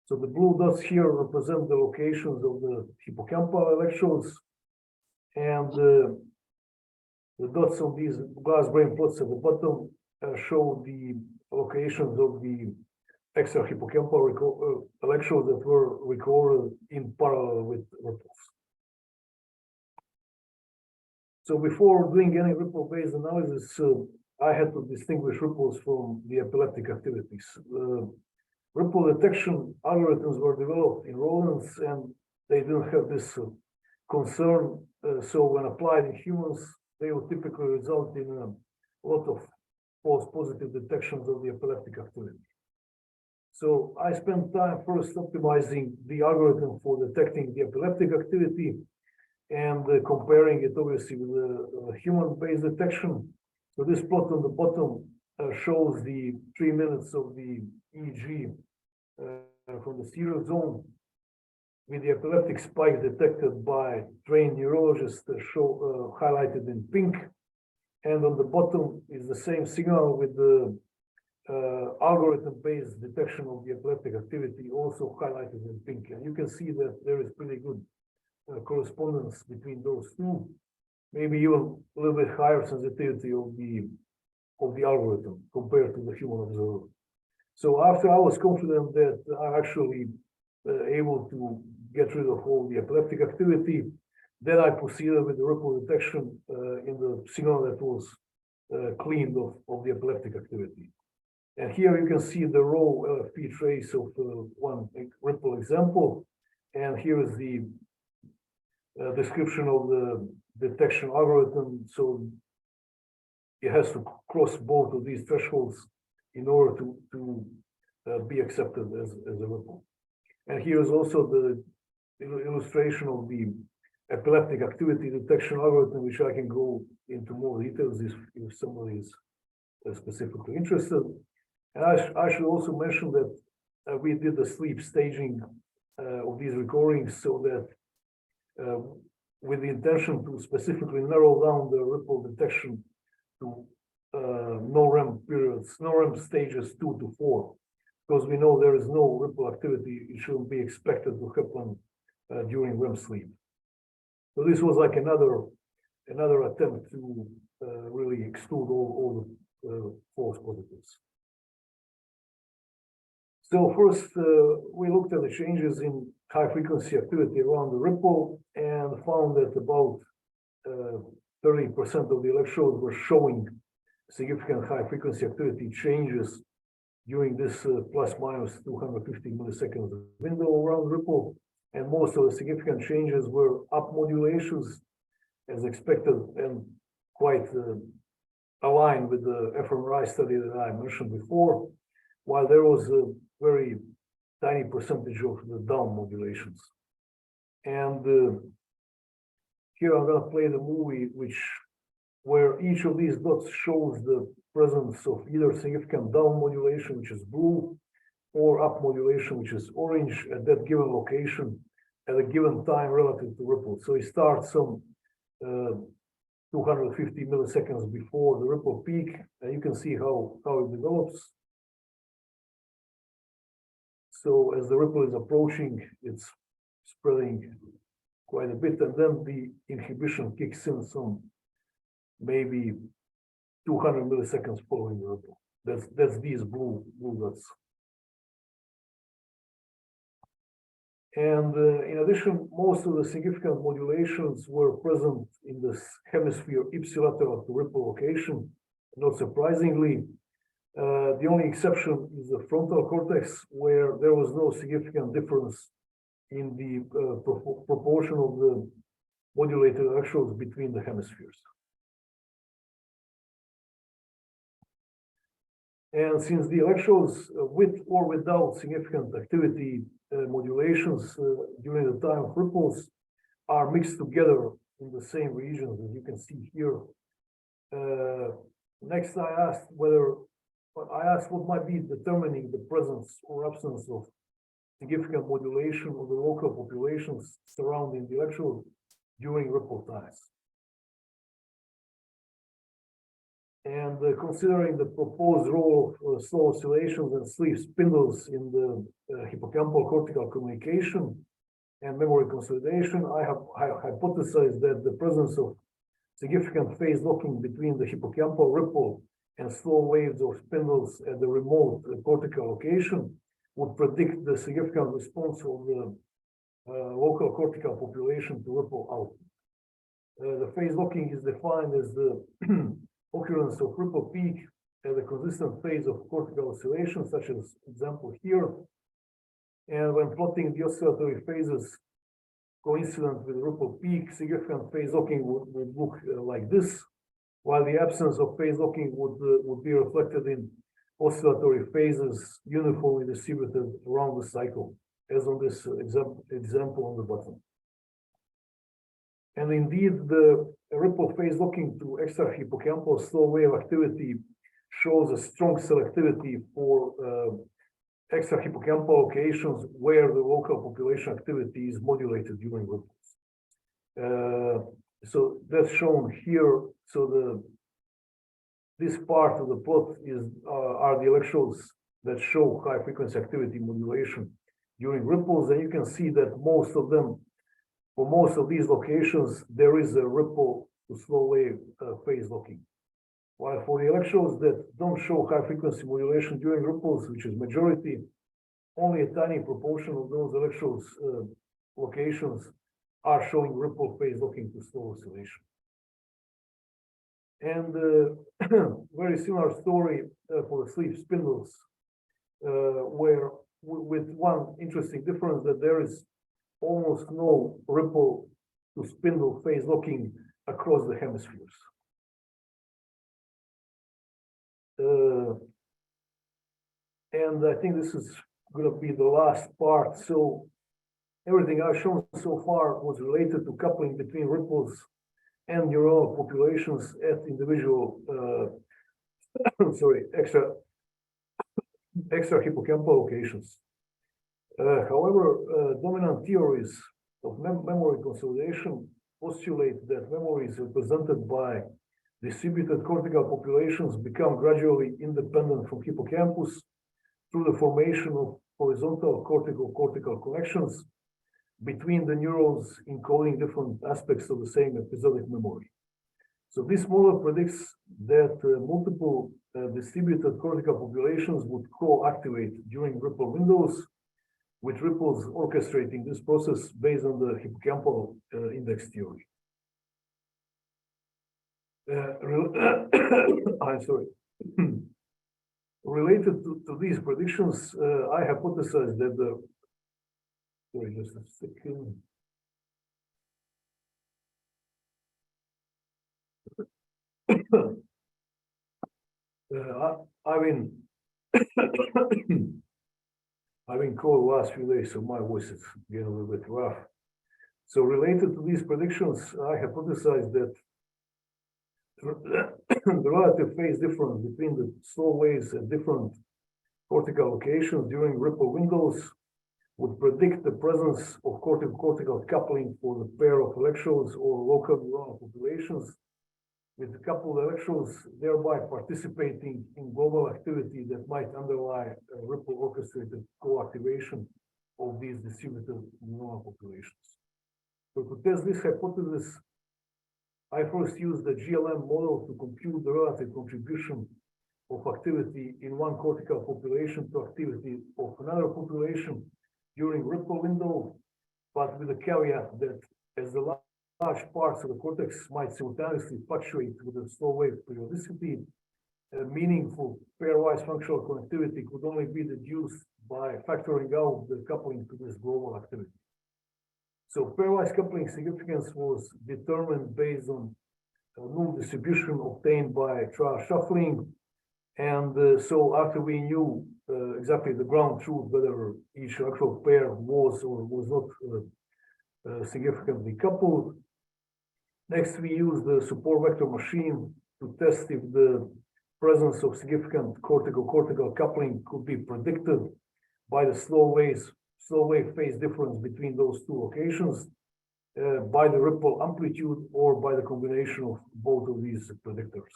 So the blue dots here represent the locations of the hippocampal electrodes, and the dots on these glass brain plots at the bottom show the locations of the extrahippocampal electrodes that were recorded in parallel with ripples. So before doing any ripple-based analysis, I had to distinguish ripples from the epileptic activities. Ripple detection algorithms were developed in rodents, and they didn't have this concern. So when applied in humans, they would typically result in a lot of false positive detections of the epileptic activity. So I spent time first optimizing the algorithm for detecting the epileptic activity and comparing it obviously with the human-based detection. So this plot on the bottom shows the 3 minutes of the EEG from the serial zone with the epileptic spike detected by trained neurologists highlighted in pink. And on the bottom is the same signal with the algorithm-based detection of the epileptic activity also highlighted in pink. And you can see that there is pretty good correspondence between those two, maybe even a little bit higher sensitivity of the algorithm compared to the human observer. So after I was confident that I'm actually able to get rid of all the epileptic activity, then I proceeded with the ripple detection in the signal that was cleaned of the epileptic activity. And here you can see the raw LFP trace of one ripple example. And here is the description of the detection algorithm. So it has to cross both of these thresholds in order to be accepted as a ripple. And here is also the illustration of the epileptic activity detection algorithm, which I can go into more details if somebody is specifically interested. And I should also mention that we did the sleep staging of these recordings so that with the intention to specifically narrow down the ripple detection to no REM periods, no REM stages 2 to 4, because we know there is no ripple activity. It shouldn't be expected to happen during REM sleep. So this was like another attempt to really exclude all the false positives. So first, we looked at the changes in high frequency activity around the ripple and found that about 30% of the electrodes were showing significant high frequency activity changes during this plus minus 250 milliseconds window around the ripple. And most of the significant changes were up modulations as expected and quite aligned with the fMRI study that I mentioned before, while there was a very tiny percentage of the down modulations. And here I'm going to play the movie where each of these dots shows the presence of either significant down modulation, which is blue, or up modulation, which is orange, at that given location at a given time relative to ripple. So it starts some 250 milliseconds before the ripple peak, and you can see how it develops. So as the ripple is approaching, it's spreading quite a bit, and then the inhibition kicks in some maybe 200 milliseconds following the ripple. That's these blue dots. And in addition, most of the significant modulations were present in the hemisphere ipsilateral to ripple location. Not surprisingly, the only exception is the frontal cortex, where there was no significant difference in the proportion of the modulated electrodes between the hemispheres. And since the electrodes with or without significant activity modulations during the time of ripples are mixed together in the same regions, as you can see here. Next, I asked what might be determining the presence or absence of significant modulation of the local populations surrounding the electrode during ripple times. And considering the proposed role of slow oscillations and sleep spindles in the hippocampal cortical communication and memory consolidation, I have hypothesized that the presence of significant phase locking between the hippocampal ripple and slow waves or spindles at the remote cortical location would predict the significant response of the local cortical population to ripple out. The phase locking is defined as the occurrence of ripple peak at a consistent phase of cortical oscillation, such as example here. And when plotting the oscillatory phases coincident with ripple peak, significant phase locking would look like this, while the absence of phase locking would be reflected in oscillatory phases uniformly distributed around the cycle, as on this example on the bottom. And indeed, the ripple phase locking to extrahippocampal slow wave activity shows a strong selectivity for extrahippocampal locations where the local population activity is modulated during ripples. So that's shown here. So this part of the plot are the electrodes that show high frequency activity modulation during ripples, and you can see that most of them, for most of these locations, there is a ripple to slow wave phase locking. While for the electrodes that don't show high frequency modulation during ripples, which is majority, only a tiny proportion of those electrodes locations are showing ripple phase locking to slow oscillation. And very similar story for the sleep spindles, where with one interesting difference that there is almost no ripple to spindle phase locking across the hemispheres. And I think this is going to be the last part. So everything I've shown so far was related to coupling between ripples and neuronal populations at individual, extra hippocampal locations. However, dominant theories of memory consolidation postulate that memories represented by distributed cortical populations become gradually independent from hippocampus through the formation of horizontal cortical connections between the neurons encoding different aspects of the same episodic memory. So this model predicts that multiple distributed cortical populations would co-activate during ripple windows, with ripples orchestrating this process based on the hippocampal index theory. I'm sorry. Related to these predictions, I hypothesized that the, sorry, just a second. I've been cold the last few days, so my voice is getting a little bit rough. So related to these predictions, I hypothesized that the relative phase difference between the slow waves at different cortical locations during ripple windows would predict the presence of cortical coupling for the pair of electrodes or local neuronal populations, with the coupled electrodes thereby participating in global activity that might underlie ripple orchestrated co-activation of these distributed neuronal populations. So to test this hypothesis, I first used the GLM model to compute the relative contribution of activity in one cortical population to activity of another population during ripple window, but with a caveat that as the large parts of the cortex might simultaneously fluctuate with the slow wave periodicity, meaningful pairwise functional connectivity could only be deduced by factoring out the coupling to this global activity. So pairwise coupling significance was determined based on a null distribution obtained by trial shuffling And so after we knew exactly the ground truth, whether each electrode pair was or was not significantly coupled, next we used the support vector machine to test if the presence of significant cortical coupling could be predicted by the slow wave phase difference between those two locations, by the ripple amplitude, or by the combination of both of these predictors.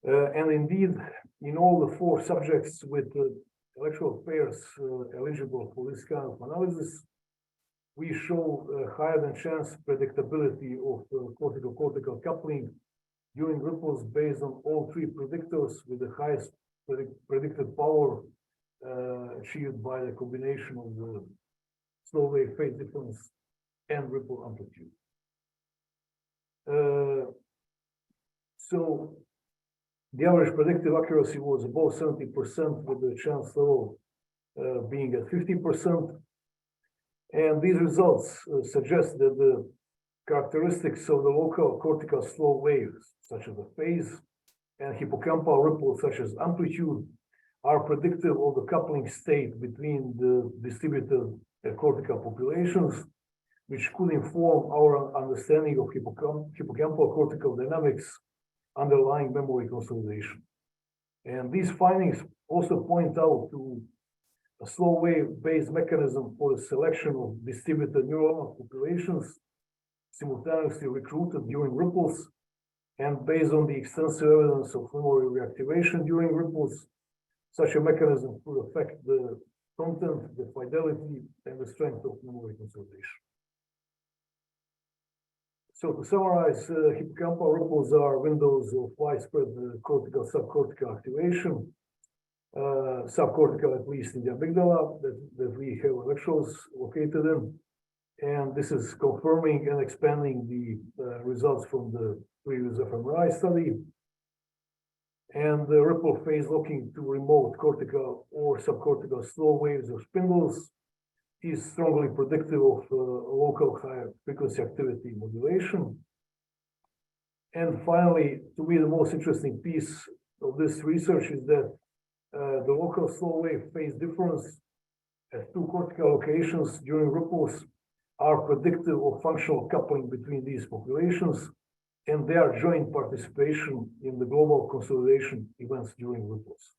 And indeed, in all the 4 subjects with electrode pairs eligible for this kind of analysis, we show higher than chance predictability of cortical coupling during ripples based on all 3 predictors, with the highest predicted power achieved by the combination of the slow wave phase difference and ripple amplitude. So the average predictive accuracy was above 70%, with the chance level being at 50%. And these results suggest that the characteristics of the local cortical slow waves, such as the phase, and hippocampal ripples, such as amplitude, are predictive of the coupling state between the distributed cortical populations, which could inform our understanding of hippocampal cortical dynamics underlying memory consolidation. And these findings also point out to a slow wave-based mechanism for the selection of distributed neuronal populations simultaneously recruited during ripples, and based on the extensive evidence of memory reactivation during ripples, such a mechanism could affect the content, the fidelity, and the strength of memory consolidation. So to summarize, hippocampal ripples are windows of widespread cortical subcortical activation, subcortical at least in the amygdala that we have electrodes located in. And this is confirming and expanding the results from the previous fMRI study. And the ripple phase looking to remote cortical or subcortical slow waves or spindles is strongly predictive of local higher frequency activity modulation. And finally, to me, the most interesting piece of this research is that the local slow wave phase difference at 2 cortical locations during ripples are predictive of functional coupling between these populations, and their joint participation in the global consolidation events during ripples.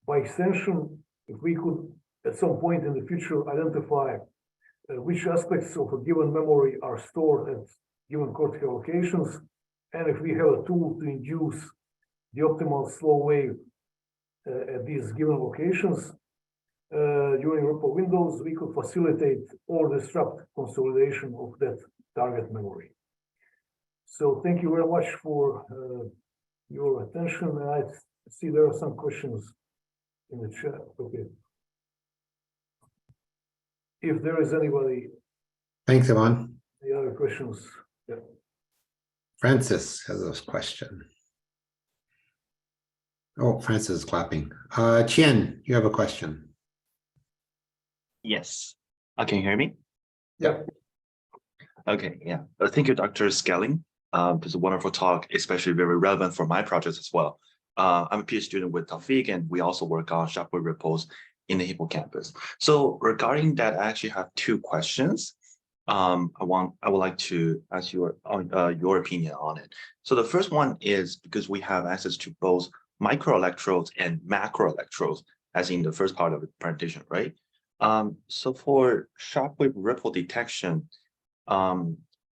By extension, if we could at some point in the future identify which aspects of a given memory are stored at given cortical locations, and if we have a tool to induce the optimal slow wave at these given locations during ripple windows, we could facilitate or disrupt consolidation of that target memory. So thank you very much for your attention. I see there are some questions in the chat. Okay. If there is anybody. Thanks, Ivan. Any other questions? Yeah. Francis has a question. Oh, Francis is clapping. Chien, you have a question. Yes. Can you hear me? Yeah. Okay, yeah. Thank you, Dr. Skelin. This is a wonderful talk, especially very relevant for my project as well. I'm a PhD student with Taufik, and we also work on shockwave ripples in the hippocampus. So regarding that, I actually have 2 questions. I would like to ask your opinion on it. So the first one is, because we have access to both microelectrodes and macroelectrodes, as in the first part of the presentation, right? So for shockwave ripple detection,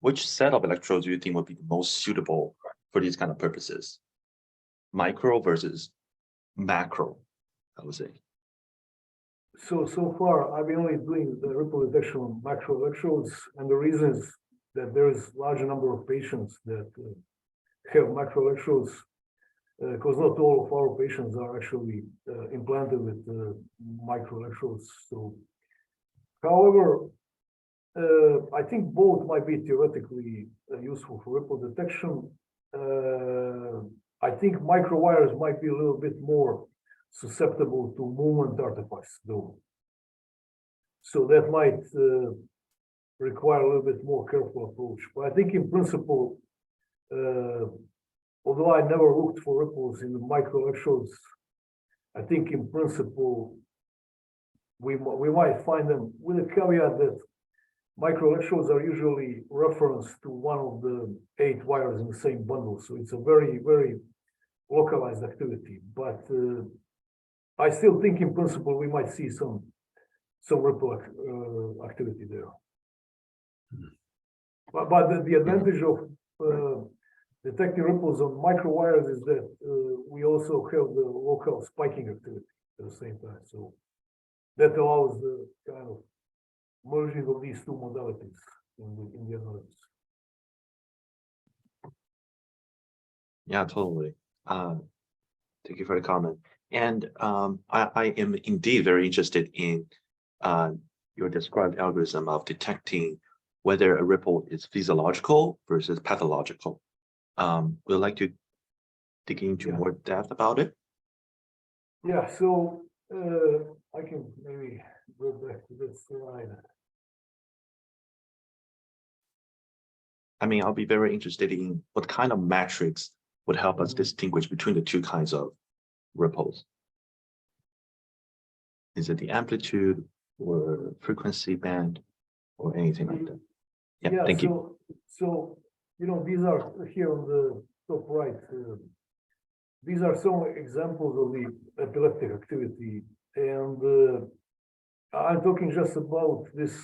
which set of electrodes do you think would be the most suitable for these kind of purposes? Micro versus macro, I would say. So far, I've been only doing the ripple detection on macro electrodes, and the reason is that there is a large number of patients that have macro electrodes, because not all of our patients are actually implanted with micro electrodes. So, however, I think both might be theoretically useful for ripple detection. I think micro wires might be a little bit more susceptible to movement artifacts, though. So that might require a little bit more careful approach. But I think in principle, although I never looked for ripples in the microelectrodes, I think in principle, we might find them with a caveat that microelectrodes are usually referenced to one of the 8 wires in the same bundle. So it's a very, very localized activity. But I still think in principle, we might see some ripple activity there. But the advantage of detecting ripples on microwires is that we also have the local spiking activity at the same time. So that allows the kind of merging of these two modalities in the analysis. Yeah, totally. Thank you for the comment. And I am indeed very interested in your described algorithm of detecting whether a ripple is physiological versus pathological. We'd like to dig into more depth about it. Yeah, so I can maybe go back to this slide. I mean, I'll be very interested in what kind of metrics would help us distinguish between the two kinds of ripples. Is it the amplitude or frequency band or anything like that? Yeah, thank you. So, you know, these are here on the top right. These are some examples of the epileptic activity. And I'm talking just about this,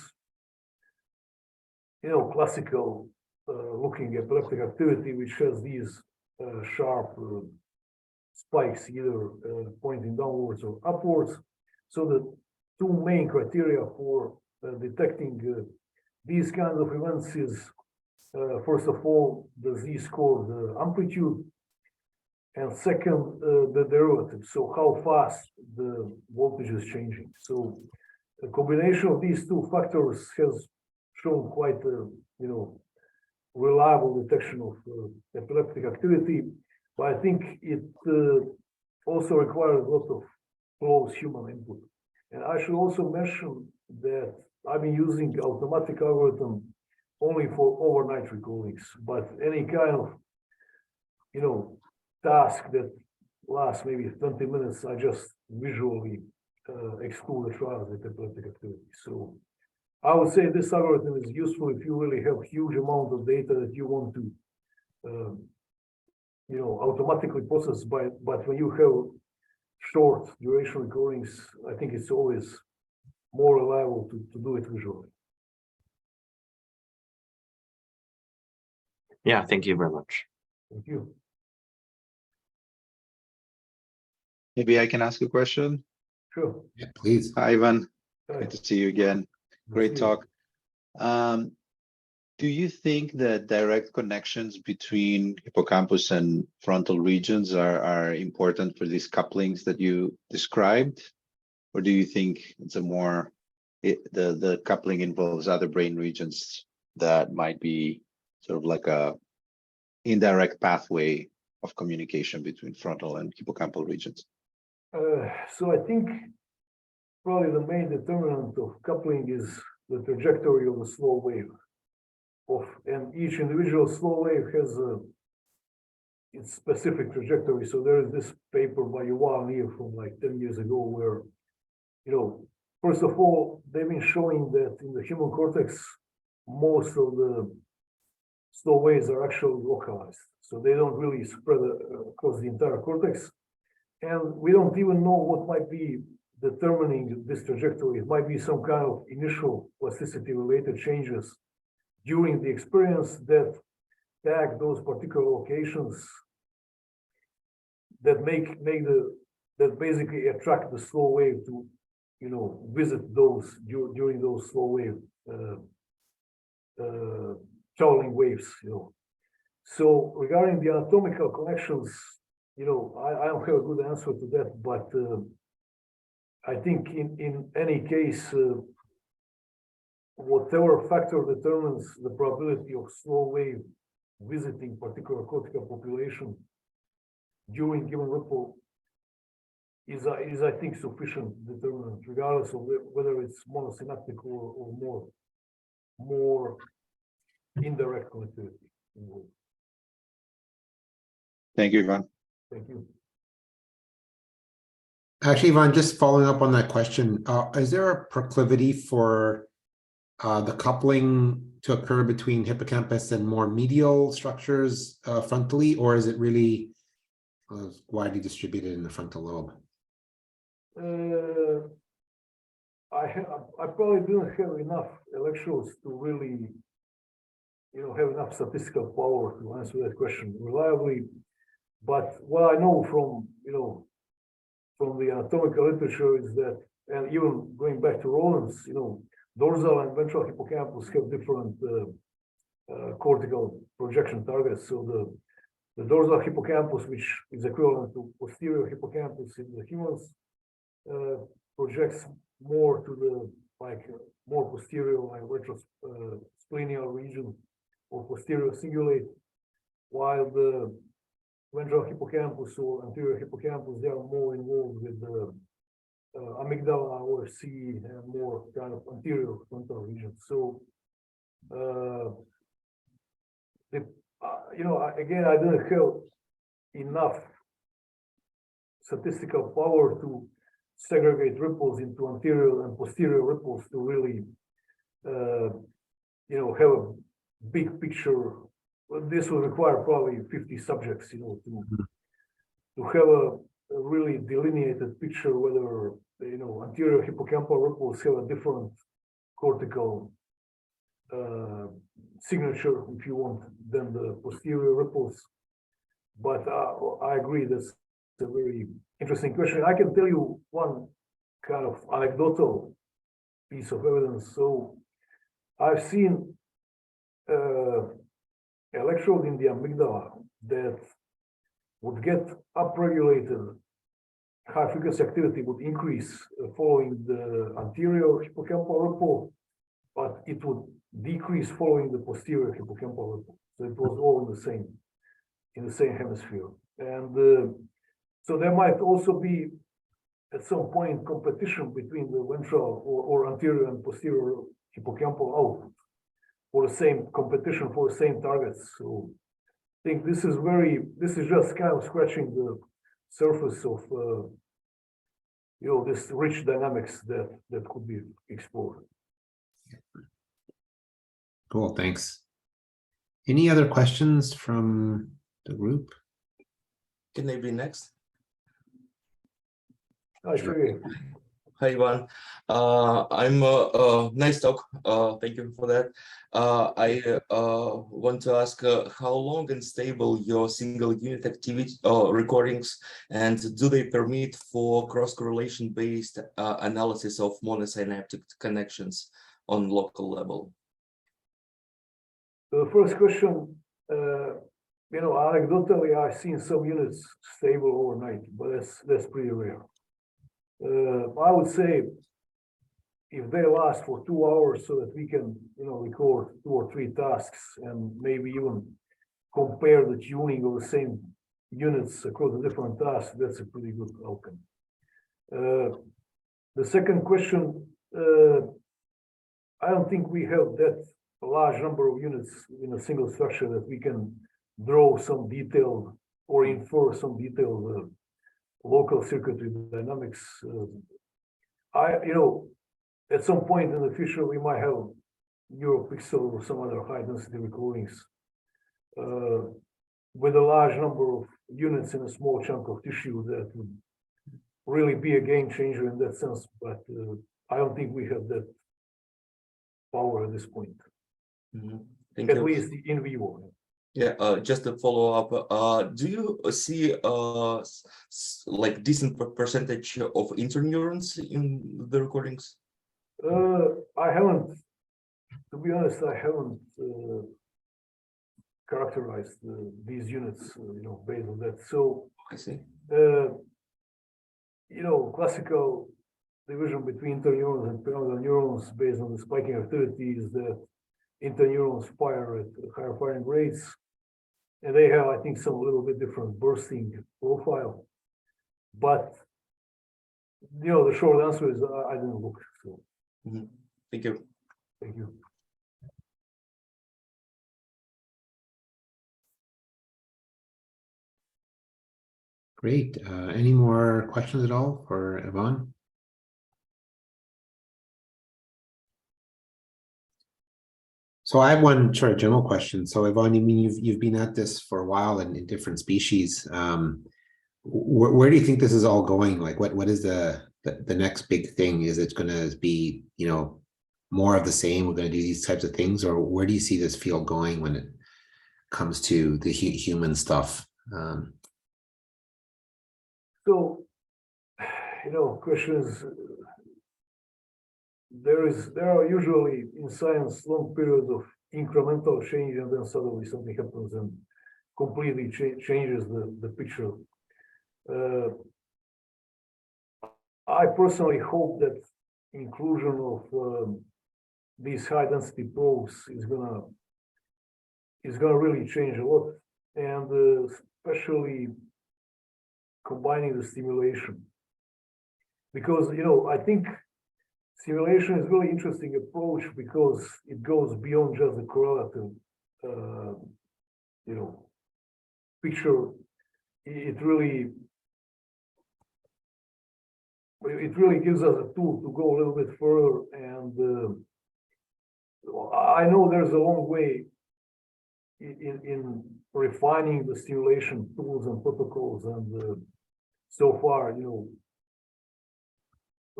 you know, classical looking epileptic activity, which has these sharp spikes either pointing downwards or upwards. So the two main criteria for detecting these kinds of events is, first of all, the z-score, the amplitude, and second, the derivative. So how fast the voltage is changing. So a combination of these two factors has shown quite a, you know, reliable detection of epileptic activity. But I think it also requires a lot of close human input. And I should also mention that I've been using automatic algorithm only for overnight recordings, but any kind of, you know, task that lasts maybe 20 minutes, I just visually exclude the trials with epileptic activity. So I would say this algorithm is useful if you really have huge amount of data that you want to, you know, automatically process. But when you have short duration recordings, I think it's always more reliable to do it visually. Yeah, thank you very much. Thank you. Maybe I can ask a question. Sure. Yeah, please. Hi, Ivan. Hi. Good to see you again. Great talk. Do you think that direct connections between hippocampus and frontal regions are important for these couplings that you described? Or do you think it's a more, the coupling involves other brain regions that might be sort of like a indirect pathway of communication between frontal and hippocampal regions? So I think probably the main determinant of coupling is the trajectory of the slow wave. And each individual slow wave has its specific trajectory. So there is this paper by Yuval Neer from like 10 years ago where, you know, first of all, they've been showing that in the human cortex, most of the slow waves are actually localized. So they don't really spread across the entire cortex. And we don't even know what might be determining this trajectory. It might be some kind of initial plasticity related changes during the experience that tag those particular locations that that basically attract the slow wave to, you know, visit those during those slow wave traveling waves, you know. So regarding the anatomical connections, you know, I don't have a good answer to that, but I think in any case, whatever factor determines the probability of slow wave visiting particular cortical population during given ripple is I think sufficient determinant, regardless of whether it's monosynaptic or more indirect connectivity. Thank you, Ivan. Thank you. Actually, Ivan, just following up on that question, is there a proclivity for the coupling to occur between hippocampus and more medial structures frontally, or is it really widely distributed in the frontal lobe? I probably didn't have enough electrodes to really, have enough statistical power to answer that question reliably. But what I know from, from the anatomical literature is that, and even going back to Rollins, dorsal and ventral hippocampus have different cortical projection targets. So the dorsal hippocampus, which is equivalent to posterior hippocampus in the humans, projects more to the more posterior, like retrosplenial region or posterior cingulate, while the ventral hippocampus or anterior hippocampus, they are more involved with the amygdala or C and more kind of anterior frontal region. So, again, I didn't have enough statistical power to segregate ripples into anterior and posterior ripples to really, have a big picture. Well, this will require probably 50 subjects, to have a really delineated picture whether, anterior hippocampal ripples have a different cortical signature, if you want, than the posterior ripples. But I agree, that's a very interesting question. I can tell you one kind of anecdotal piece of evidence. So I've seen electrode in the amygdala that would get upregulated, high frequency activity would increase following the anterior hippocampal ripple, but it would decrease following the posterior hippocampal ripple. So it was all in the same hemisphere. And so there might also be at some point competition between the ventral or anterior and posterior hippocampal output for the same competition for the same targets. So I think this is just kind of scratching the surface of this rich dynamics that could be explored. Cool, thanks. Any other questions from the group? Can I be next? Sure. Hi, Ivan. I'm nice talk. Thank you for that. I want to ask how long and stable your single unit activity recordings, and do they permit for cross-correlation based analysis of monosynaptic connections on local level? The first question, anecdotally, I've seen some units stable overnight, but that's pretty rare. I would say if they last for 2 hours so that we can, record 2 or 3 tasks and maybe even compare the tuning of the same units across the different tasks, that's a pretty good outcome. The second question, I don't think we have that large number of units in a single structure that we can draw some detailed or infer some detailed local circuitry dynamics. At some point in the future, we might have NeuroPixel or some other high density recordings with a large number of units in a small chunk of tissue that would really be a game changer in that sense. But I don't think we have that power at this point, at least in vivo. Yeah, just to follow up, do you see like decent percentage of interneurons in the recordings? I haven't, to be honest, I haven't characterized these units, based on that. So I see. Classical division between interneurons and pyramidal neurons based on the spiking activity is that interneurons fire at higher firing rates, and they have, I think, some little bit different bursting profile. But the short answer is I didn't look. So Thank you. thank you. Great. Any more questions at all for Yvonne? So I have one sort of general question. So Yvonne, you mean you've been at this for a while and in different species. Where do you think this is all going? Like what is the next big thing? Is it going to be, you know, more of the same? We're going to do these types of things, or where do you see this field going when it comes to the human stuff? So, you know, questions. There are usually in science long periods of incremental change, and then suddenly something happens and completely changes the picture. I personally hope that inclusion of these high density probes is gonna really change a lot, and especially combining the stimulation, because, you know, I think simulation is really interesting approach because it goes beyond just the correlative, you know, picture. It really gives us a tool to go a little bit further. And I know there's a long way in refining the simulation tools and protocols, and so far, you know,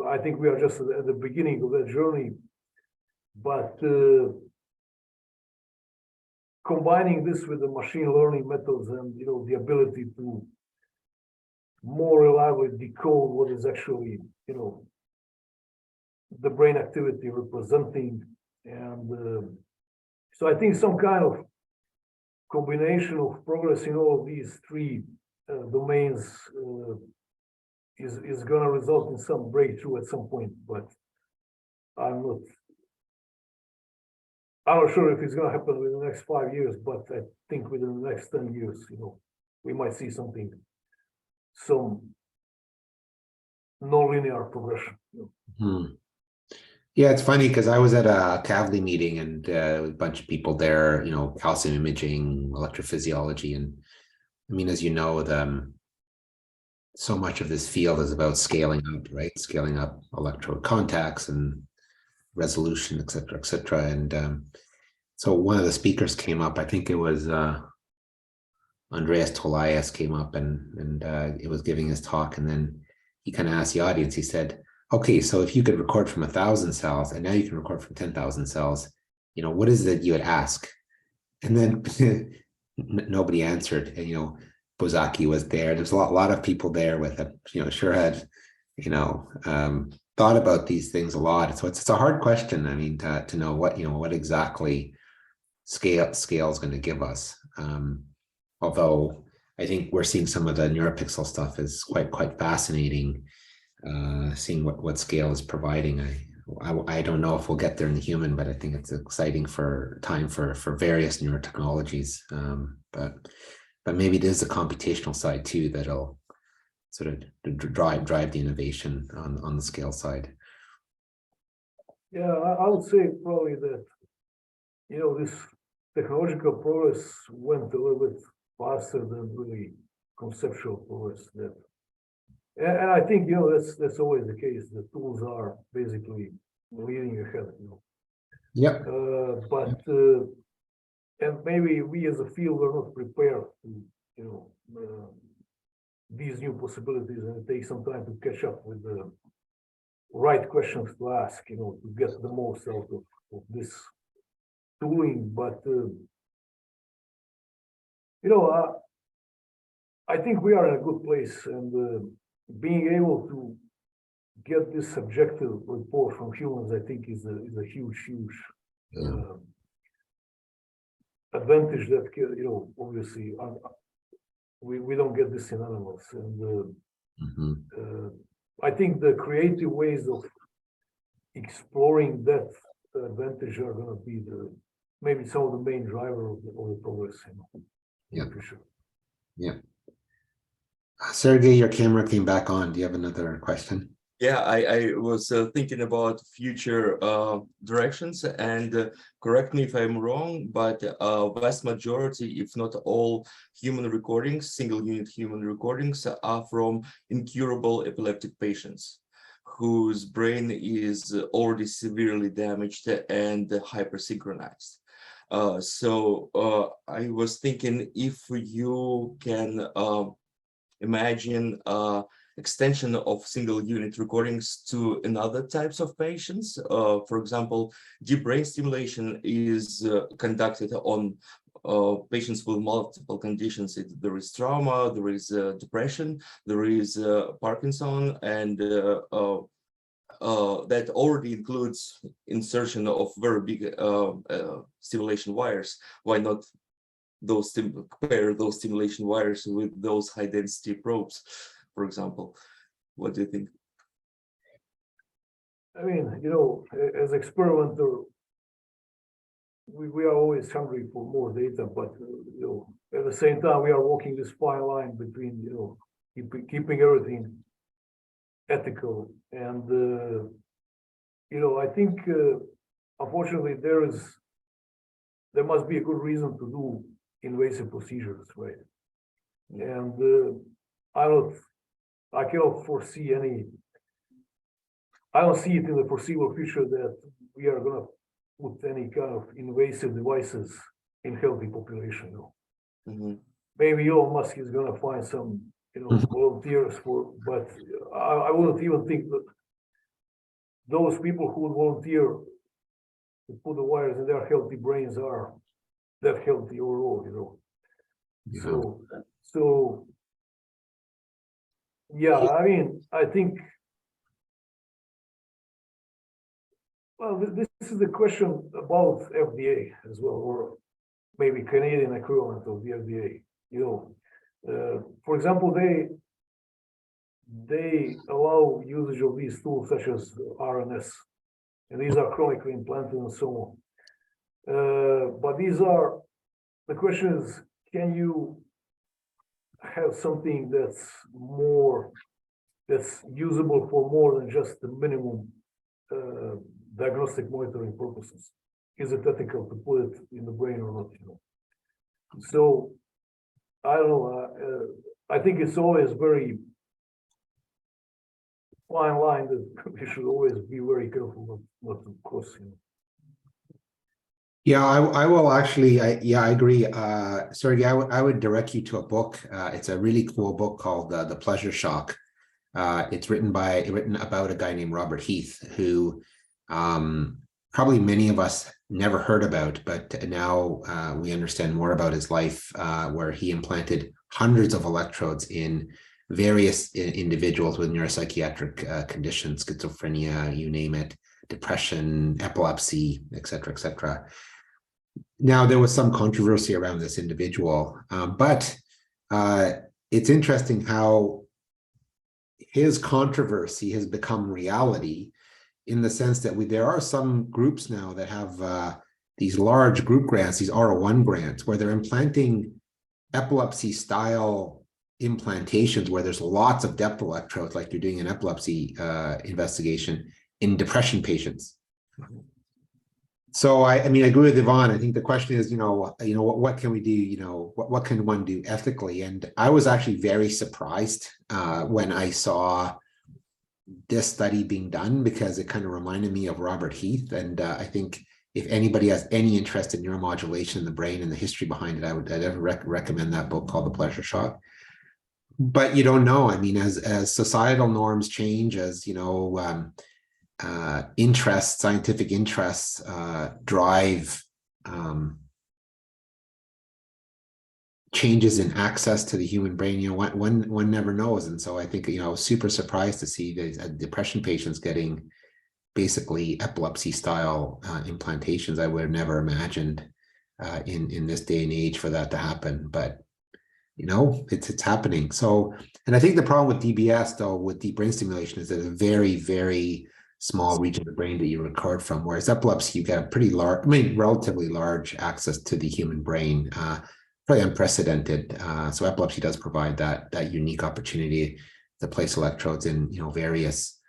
I think we are just at the beginning of that journey. But combining this with the machine learning methods and, you know, the ability to more reliably decode what is actually, you know, the brain activity representing, and so I think some kind of combination of progress in all of these three domains is going to result in some breakthrough at some point, but I'm not sure if it's going to happen within the next 5 years, but I think within the next 10 years, you know, we might see some non-linear progression. You know. Yeah, it's funny because I was at a Kavli meeting and a bunch of people there, you know, calcium imaging, electrophysiology, and I mean, as you know, so much of this field is about scaling up, right? Scaling up electrode contacts and resolution, et cetera, et cetera. And so one of the speakers came up, I think it was Andreas Tolias came up and it was giving his talk, and then he kind of asked the audience, he said, okay, so if you could record from 1,000 cells and now you can record from 10,000 cells, you know, what is it you would ask? And then nobody answered. And, you know, Bozaki was there. There's a lot of people there with it, you know, sure had, you know, thought about these things a lot. So it's a hard question. I mean, to know what, you know, what exactly scale is going to give us. Although I think we're seeing some of the neuropixel stuff is quite fascinating. Seeing what scale is providing. I don't know if we'll get there in the human, but I think it's exciting for various neurotechnologies. But maybe there's a computational side too that'll sort of drive the innovation on the scale side. Yeah, I would say probably that, you know, this technological progress went a little bit faster than really conceptual progress. And I think, you know, that's always the case. The tools are basically leading ahead, you know. Yep. And maybe we as a field are not prepared to, you know, these new possibilities, and it takes some time to catch up with the right questions to ask, you know, to get the most out of this tooling. But you know, I think we are in a good place, and being able to get this subjective report from humans, I think, is a huge advantage that, you know, obviously we don't get this in animals. And I think the creative ways of exploring that advantage are going to be maybe some of the main driver of the progress, you know. Yeah, for sure. Yeah. Sergey, your camera came back on. Do you have another question? Yeah, I was thinking about future directions, and correct me if I'm wrong, but vast majority, if not all, human recordings, single unit human recordings, are from incurable epileptic patients whose brain is already severely damaged and hypersynchronized. So I was thinking if you can imagine extension of single unit recordings to another types of patients. For example, deep brain stimulation is conducted on patients with multiple conditions. There is trauma, there is depression, there is Parkinson, and that already includes insertion of very big stimulation wires. Why not pair those stimulation wires with those high density probes, for example? What do you think? I mean, you know, as experimenter, we are always hungry for more data, but you know, at the same time, we are walking this fine line between, you know, keeping everything ethical, and you know, I think unfortunately there must be a good reason to do invasive procedures, right? And I cannot foresee any. I don't see it in the foreseeable future that we are going to put any kind of invasive devices in healthy population. You know? Mm-hmm. Maybe Elon Musk is going to find some, you know, volunteers for, but I wouldn't even think that those people who would volunteer to put the wires in their healthy brains are that healthy overall, you know. Yeah. So yeah, I mean, I think, well, this is the question about FDA as well, or maybe Canadian equivalent of the FDA. You know, for example, they allow usage of these tools such as RNS, and these are chronically implanted and so on. But the question is, can you have something that's usable for more than just the minimum diagnostic monitoring purposes? Is it ethical to put it in the brain or not? You know, so I don't know. I think it's always very fine line that we should always be very careful not to cross. You know. Yeah, I will actually, I agree. Sergey, I would direct you to a book. It's a really cool book called The Pleasure Shock. It's written about a guy named Robert Heath, who probably many of us never heard about, but now we understand more about his life, where he implanted hundreds of electrodes in various individuals with neuropsychiatric conditions, schizophrenia, you name it, depression, epilepsy, et cetera, et cetera. Now, there was some controversy around this individual, but it's interesting how his controversy has become reality, in the sense that there are some groups now that have these large group grants, these R01 grants, where they're implanting epilepsy-style implantations, where there's lots of depth electrodes, like you're doing an epilepsy investigation, in depression patients. So I mean, I agree with Yvonne. I think the question is, what can we do? What can one do ethically? And I was actually very surprised when I saw this study being done, because it kind of reminded me of Robert Heath. And I think if anybody has any interest in neuromodulation in the brain and the history behind it, I'd recommend that book called The Pleasure Shock. But you don't know. I mean, as societal norms change, as scientific interests drive changes in access to the human brain, one never knows. And so I think, I was super surprised to see these depression patients getting basically epilepsy style implantations. I would have never imagined in this day and age for that to happen, but it's happening. So, and I think the problem with DBS, though, with deep brain stimulation, is there's a very, very small region of the brain that you record from, whereas epilepsy, you get a pretty large, relatively large access to the human brain, probably unprecedented. So epilepsy does provide that unique opportunity to place electrodes in, various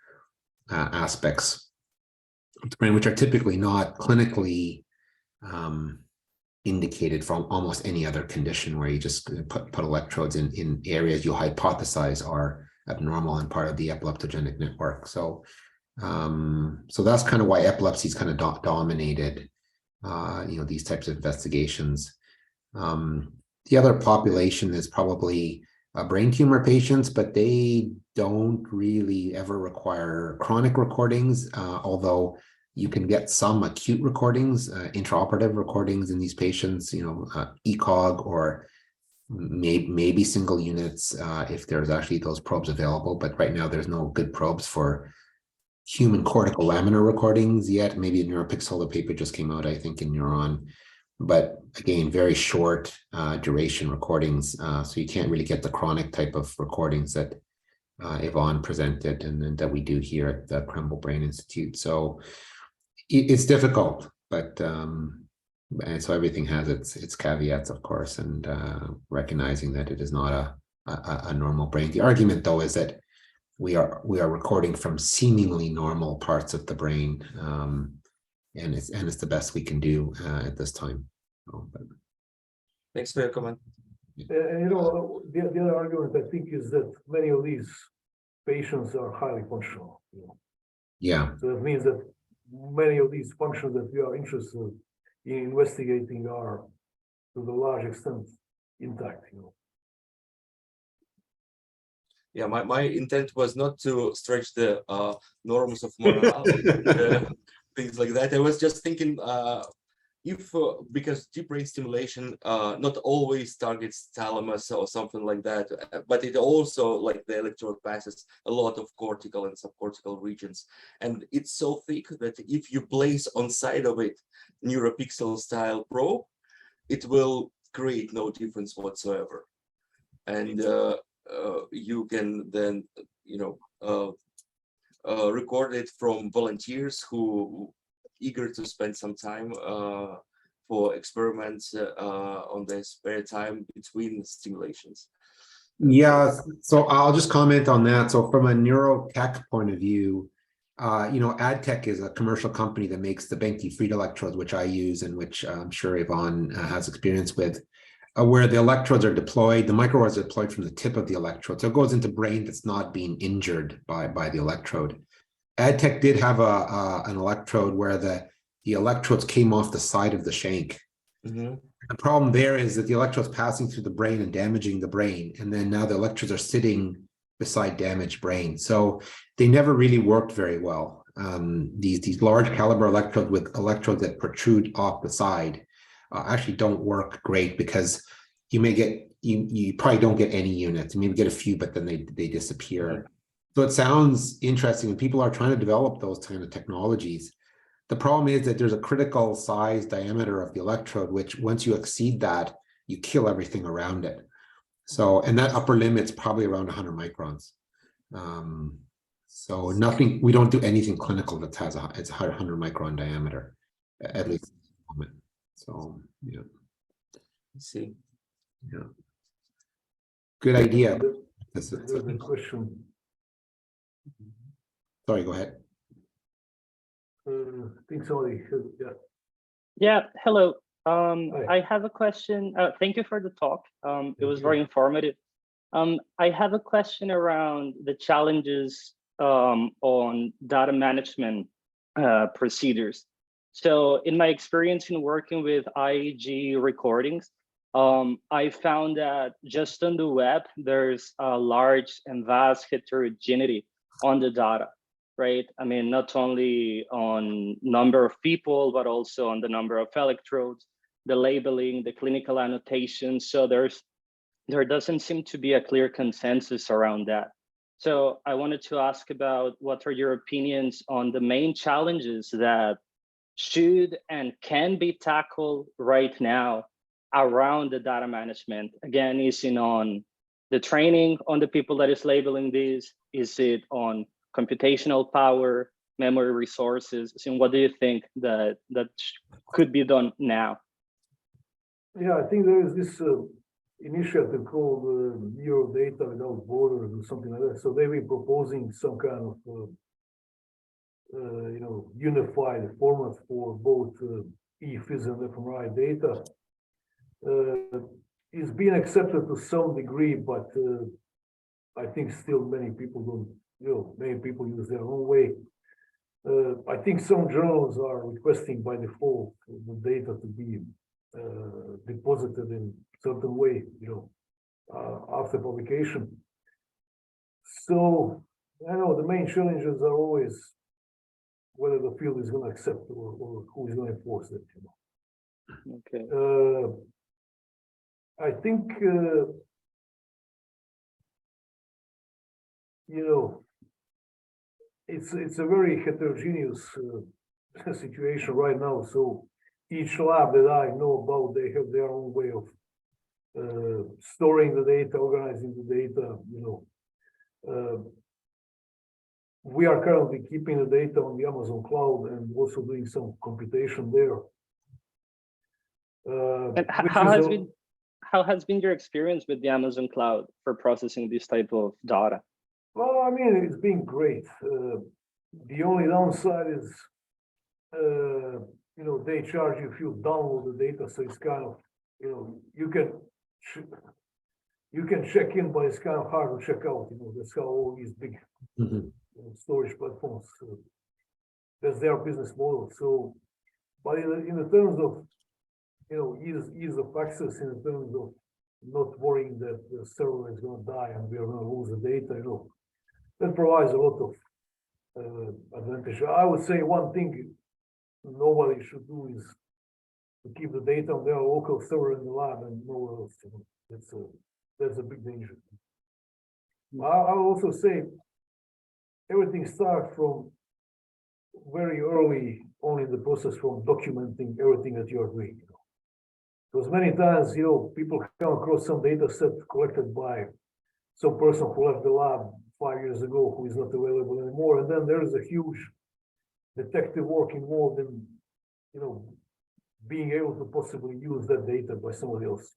aspects of the brain, which are typically not clinically indicated from almost any other condition, where you just put electrodes in areas you hypothesize are abnormal and part of the epileptogenic network. So so that's kind of why epilepsy's kind of dominated these types of investigations. The other population is probably brain tumor patients, but they don't really ever require chronic recordings, although you can get some acute recordings, intraoperative recordings in these patients, ECOG or maybe single units if there's actually those probes available. But right now there's no good probes for human cortical laminar recordings yet. Maybe a NeuroPixel, the paper just came out, I think, in Neuron. But again, very short duration recordings. So you can't really get the chronic type of recordings that Yvonne presented and that we do here at the Krembil Brain Institute. So it's difficult, but and so everything has its caveats, of course, and recognizing that it is not a normal brain. The argument, though, is that we are recording from seemingly normal parts of the brain, and it's the best we can do at this time. Thanks for your comment. And the other argument I think is that many of these patients are highly functional. Yeah. So that means that many of these functions that we are interested in investigating are, to the large extent, intact. Yeah, my intent was not to stretch the norms of morale, things like that. I was just thinking if because deep brain stimulation not always targets thalamus or something like that, but it also, like, the electrode passes a lot of cortical and subcortical regions, and it's so thick that if you place on side of it NeuroPixel style probe, it will create no difference whatsoever. And you can then record it from volunteers who eager to spend some time for experiments on their spare time between stimulations. Yeah, so I'll just comment on that. So from a neurotech point of view, AdTech is a commercial company that makes the Benke-Fried electrodes, which I use and which I'm sure Yvonne has experience with, where the electrodes are deployed, the microwaves are deployed from the tip of the electrode. So it goes into brain that's not being injured by the electrode. AdTech did have an electrode where the electrodes came off the side of the shank. Mm-hmm. The problem there is that the electrodes passing through the brain and damaging the brain, and then now the electrodes are sitting beside damaged brain. So they never really worked very well. These large caliber electrodes with electrodes that protrude off the side actually don't work great, because you may get, you probably don't get any units. You maybe get a few, but then they disappear. Mm-hmm. So it sounds interesting, and people are trying to develop those kind of technologies. The problem is that there's a critical size diameter of the electrode, which once you exceed that, you kill everything around it. So, and that upper limit's probably around 100 microns. So nothing, we don't do anything clinical that has it's 100 micron diameter, at least at the moment. So, yeah. Let's see. Yeah. Good idea. There's a question. Sorry, go ahead. I think somebody, yeah. Yeah, hello. I have a question. Thank you for the talk. It was very informative. I have a question around the challenges on data management procedures. So in my experience in working with IEG recordings, I found that just on the web, there's a large and vast heterogeneity on the data, right? I mean, not only on number of people, but also on the number of electrodes, the labeling, the clinical annotation. So there doesn't seem to be a clear consensus around that. So I wanted to ask about what are your opinions on the main challenges that should and can be tackled right now around the data management? Again, is it on the training on the people that is labeling these? Is it on computational power, memory resources? So what do you think that could be done now? Yeah, I think there is this initiative called Neurodata Without Borders or something like that. So they were proposing some kind of unified format for both eFIS and fMRI data is being accepted to some degree, but I think still many people don't, many people use their own way. I think some journals are requesting by default the data to be deposited in certain way, after publication. So I know the main challenges are always whether the field is going to accept or who is going to enforce it. Okay. I think it's a very heterogeneous situation right now. So each lab that I know about, they have their own way of storing the data, organizing the data. We are currently keeping the data on the Amazon cloud and also doing some computation there. And how has been your experience with the Amazon cloud for processing this type of data? Well, I mean, it's been great. The only downside is, they charge you if you download the data, so it's kind of, you can check in, but it's kind of hard to check out. That's how all these big storage platforms. That's their business model. So, but in the terms of ease of access, in terms of not worrying that the server is going to die and we are going to lose the data, that provides a lot of advantage. I would say one thing nobody should do is to keep the data on their local server in the lab and nowhere else. That's a big danger. I'll also say everything starts from very early on in the process, from documenting everything that you are doing. Because many times, people come across some data set collected by some person who left the lab 5 years ago who is not available anymore, and then there is a huge detective work involved in, being able to possibly use that data by somebody else.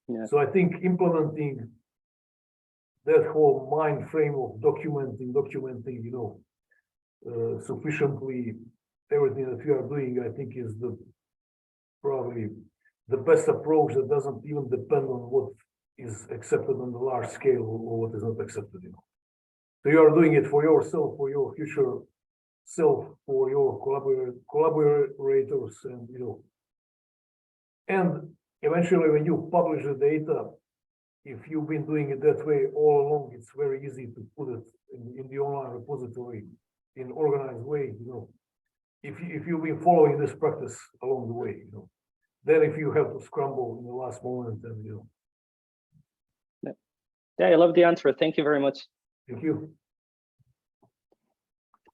Yeah. So I think implementing that whole mind frame of documenting, sufficiently everything that we are doing, I think is probably the best approach that doesn't even depend on what is accepted on the large scale or what is not accepted. So you are doing it for yourself, for your future self, for your collaborators, and eventually when you publish the data, if you've been doing it that way all along, it's very easy to put it in the online repository in organized way. If you've been following this practice along the way, then if you have to scramble in the last moment, then Yeah, I love the answer. Thank you very much. Thank you.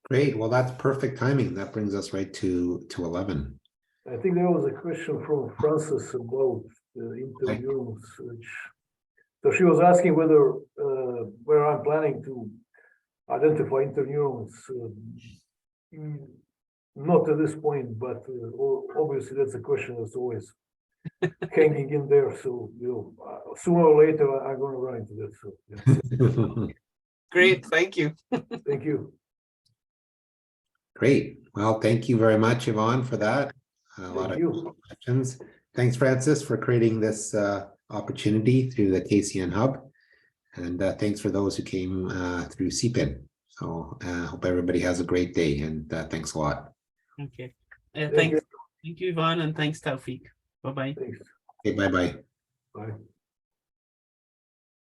Great. Well, that's perfect timing. That brings us right to 11. I think there was a question from Frances about interviews, so she was asking whether where I'm planning to identify interneurons. Not at this point, but obviously that's a question that's always hanging in there. So sooner or later I'm going to run into that. So yeah. Great, thank you. Thank you. Great. Well, thank you very much, Yvonne, for that. A lot Thank of you. questions. Thanks, Francis, for creating this opportunity through the KCN Hub. And thanks for those who came through CPIN. So hope everybody has a great day, and thanks a lot. Okay. Thank you. Thank you, Yvonne, and thanks, Taufik. Bye-bye. Thanks. Okay, bye-bye. Bye.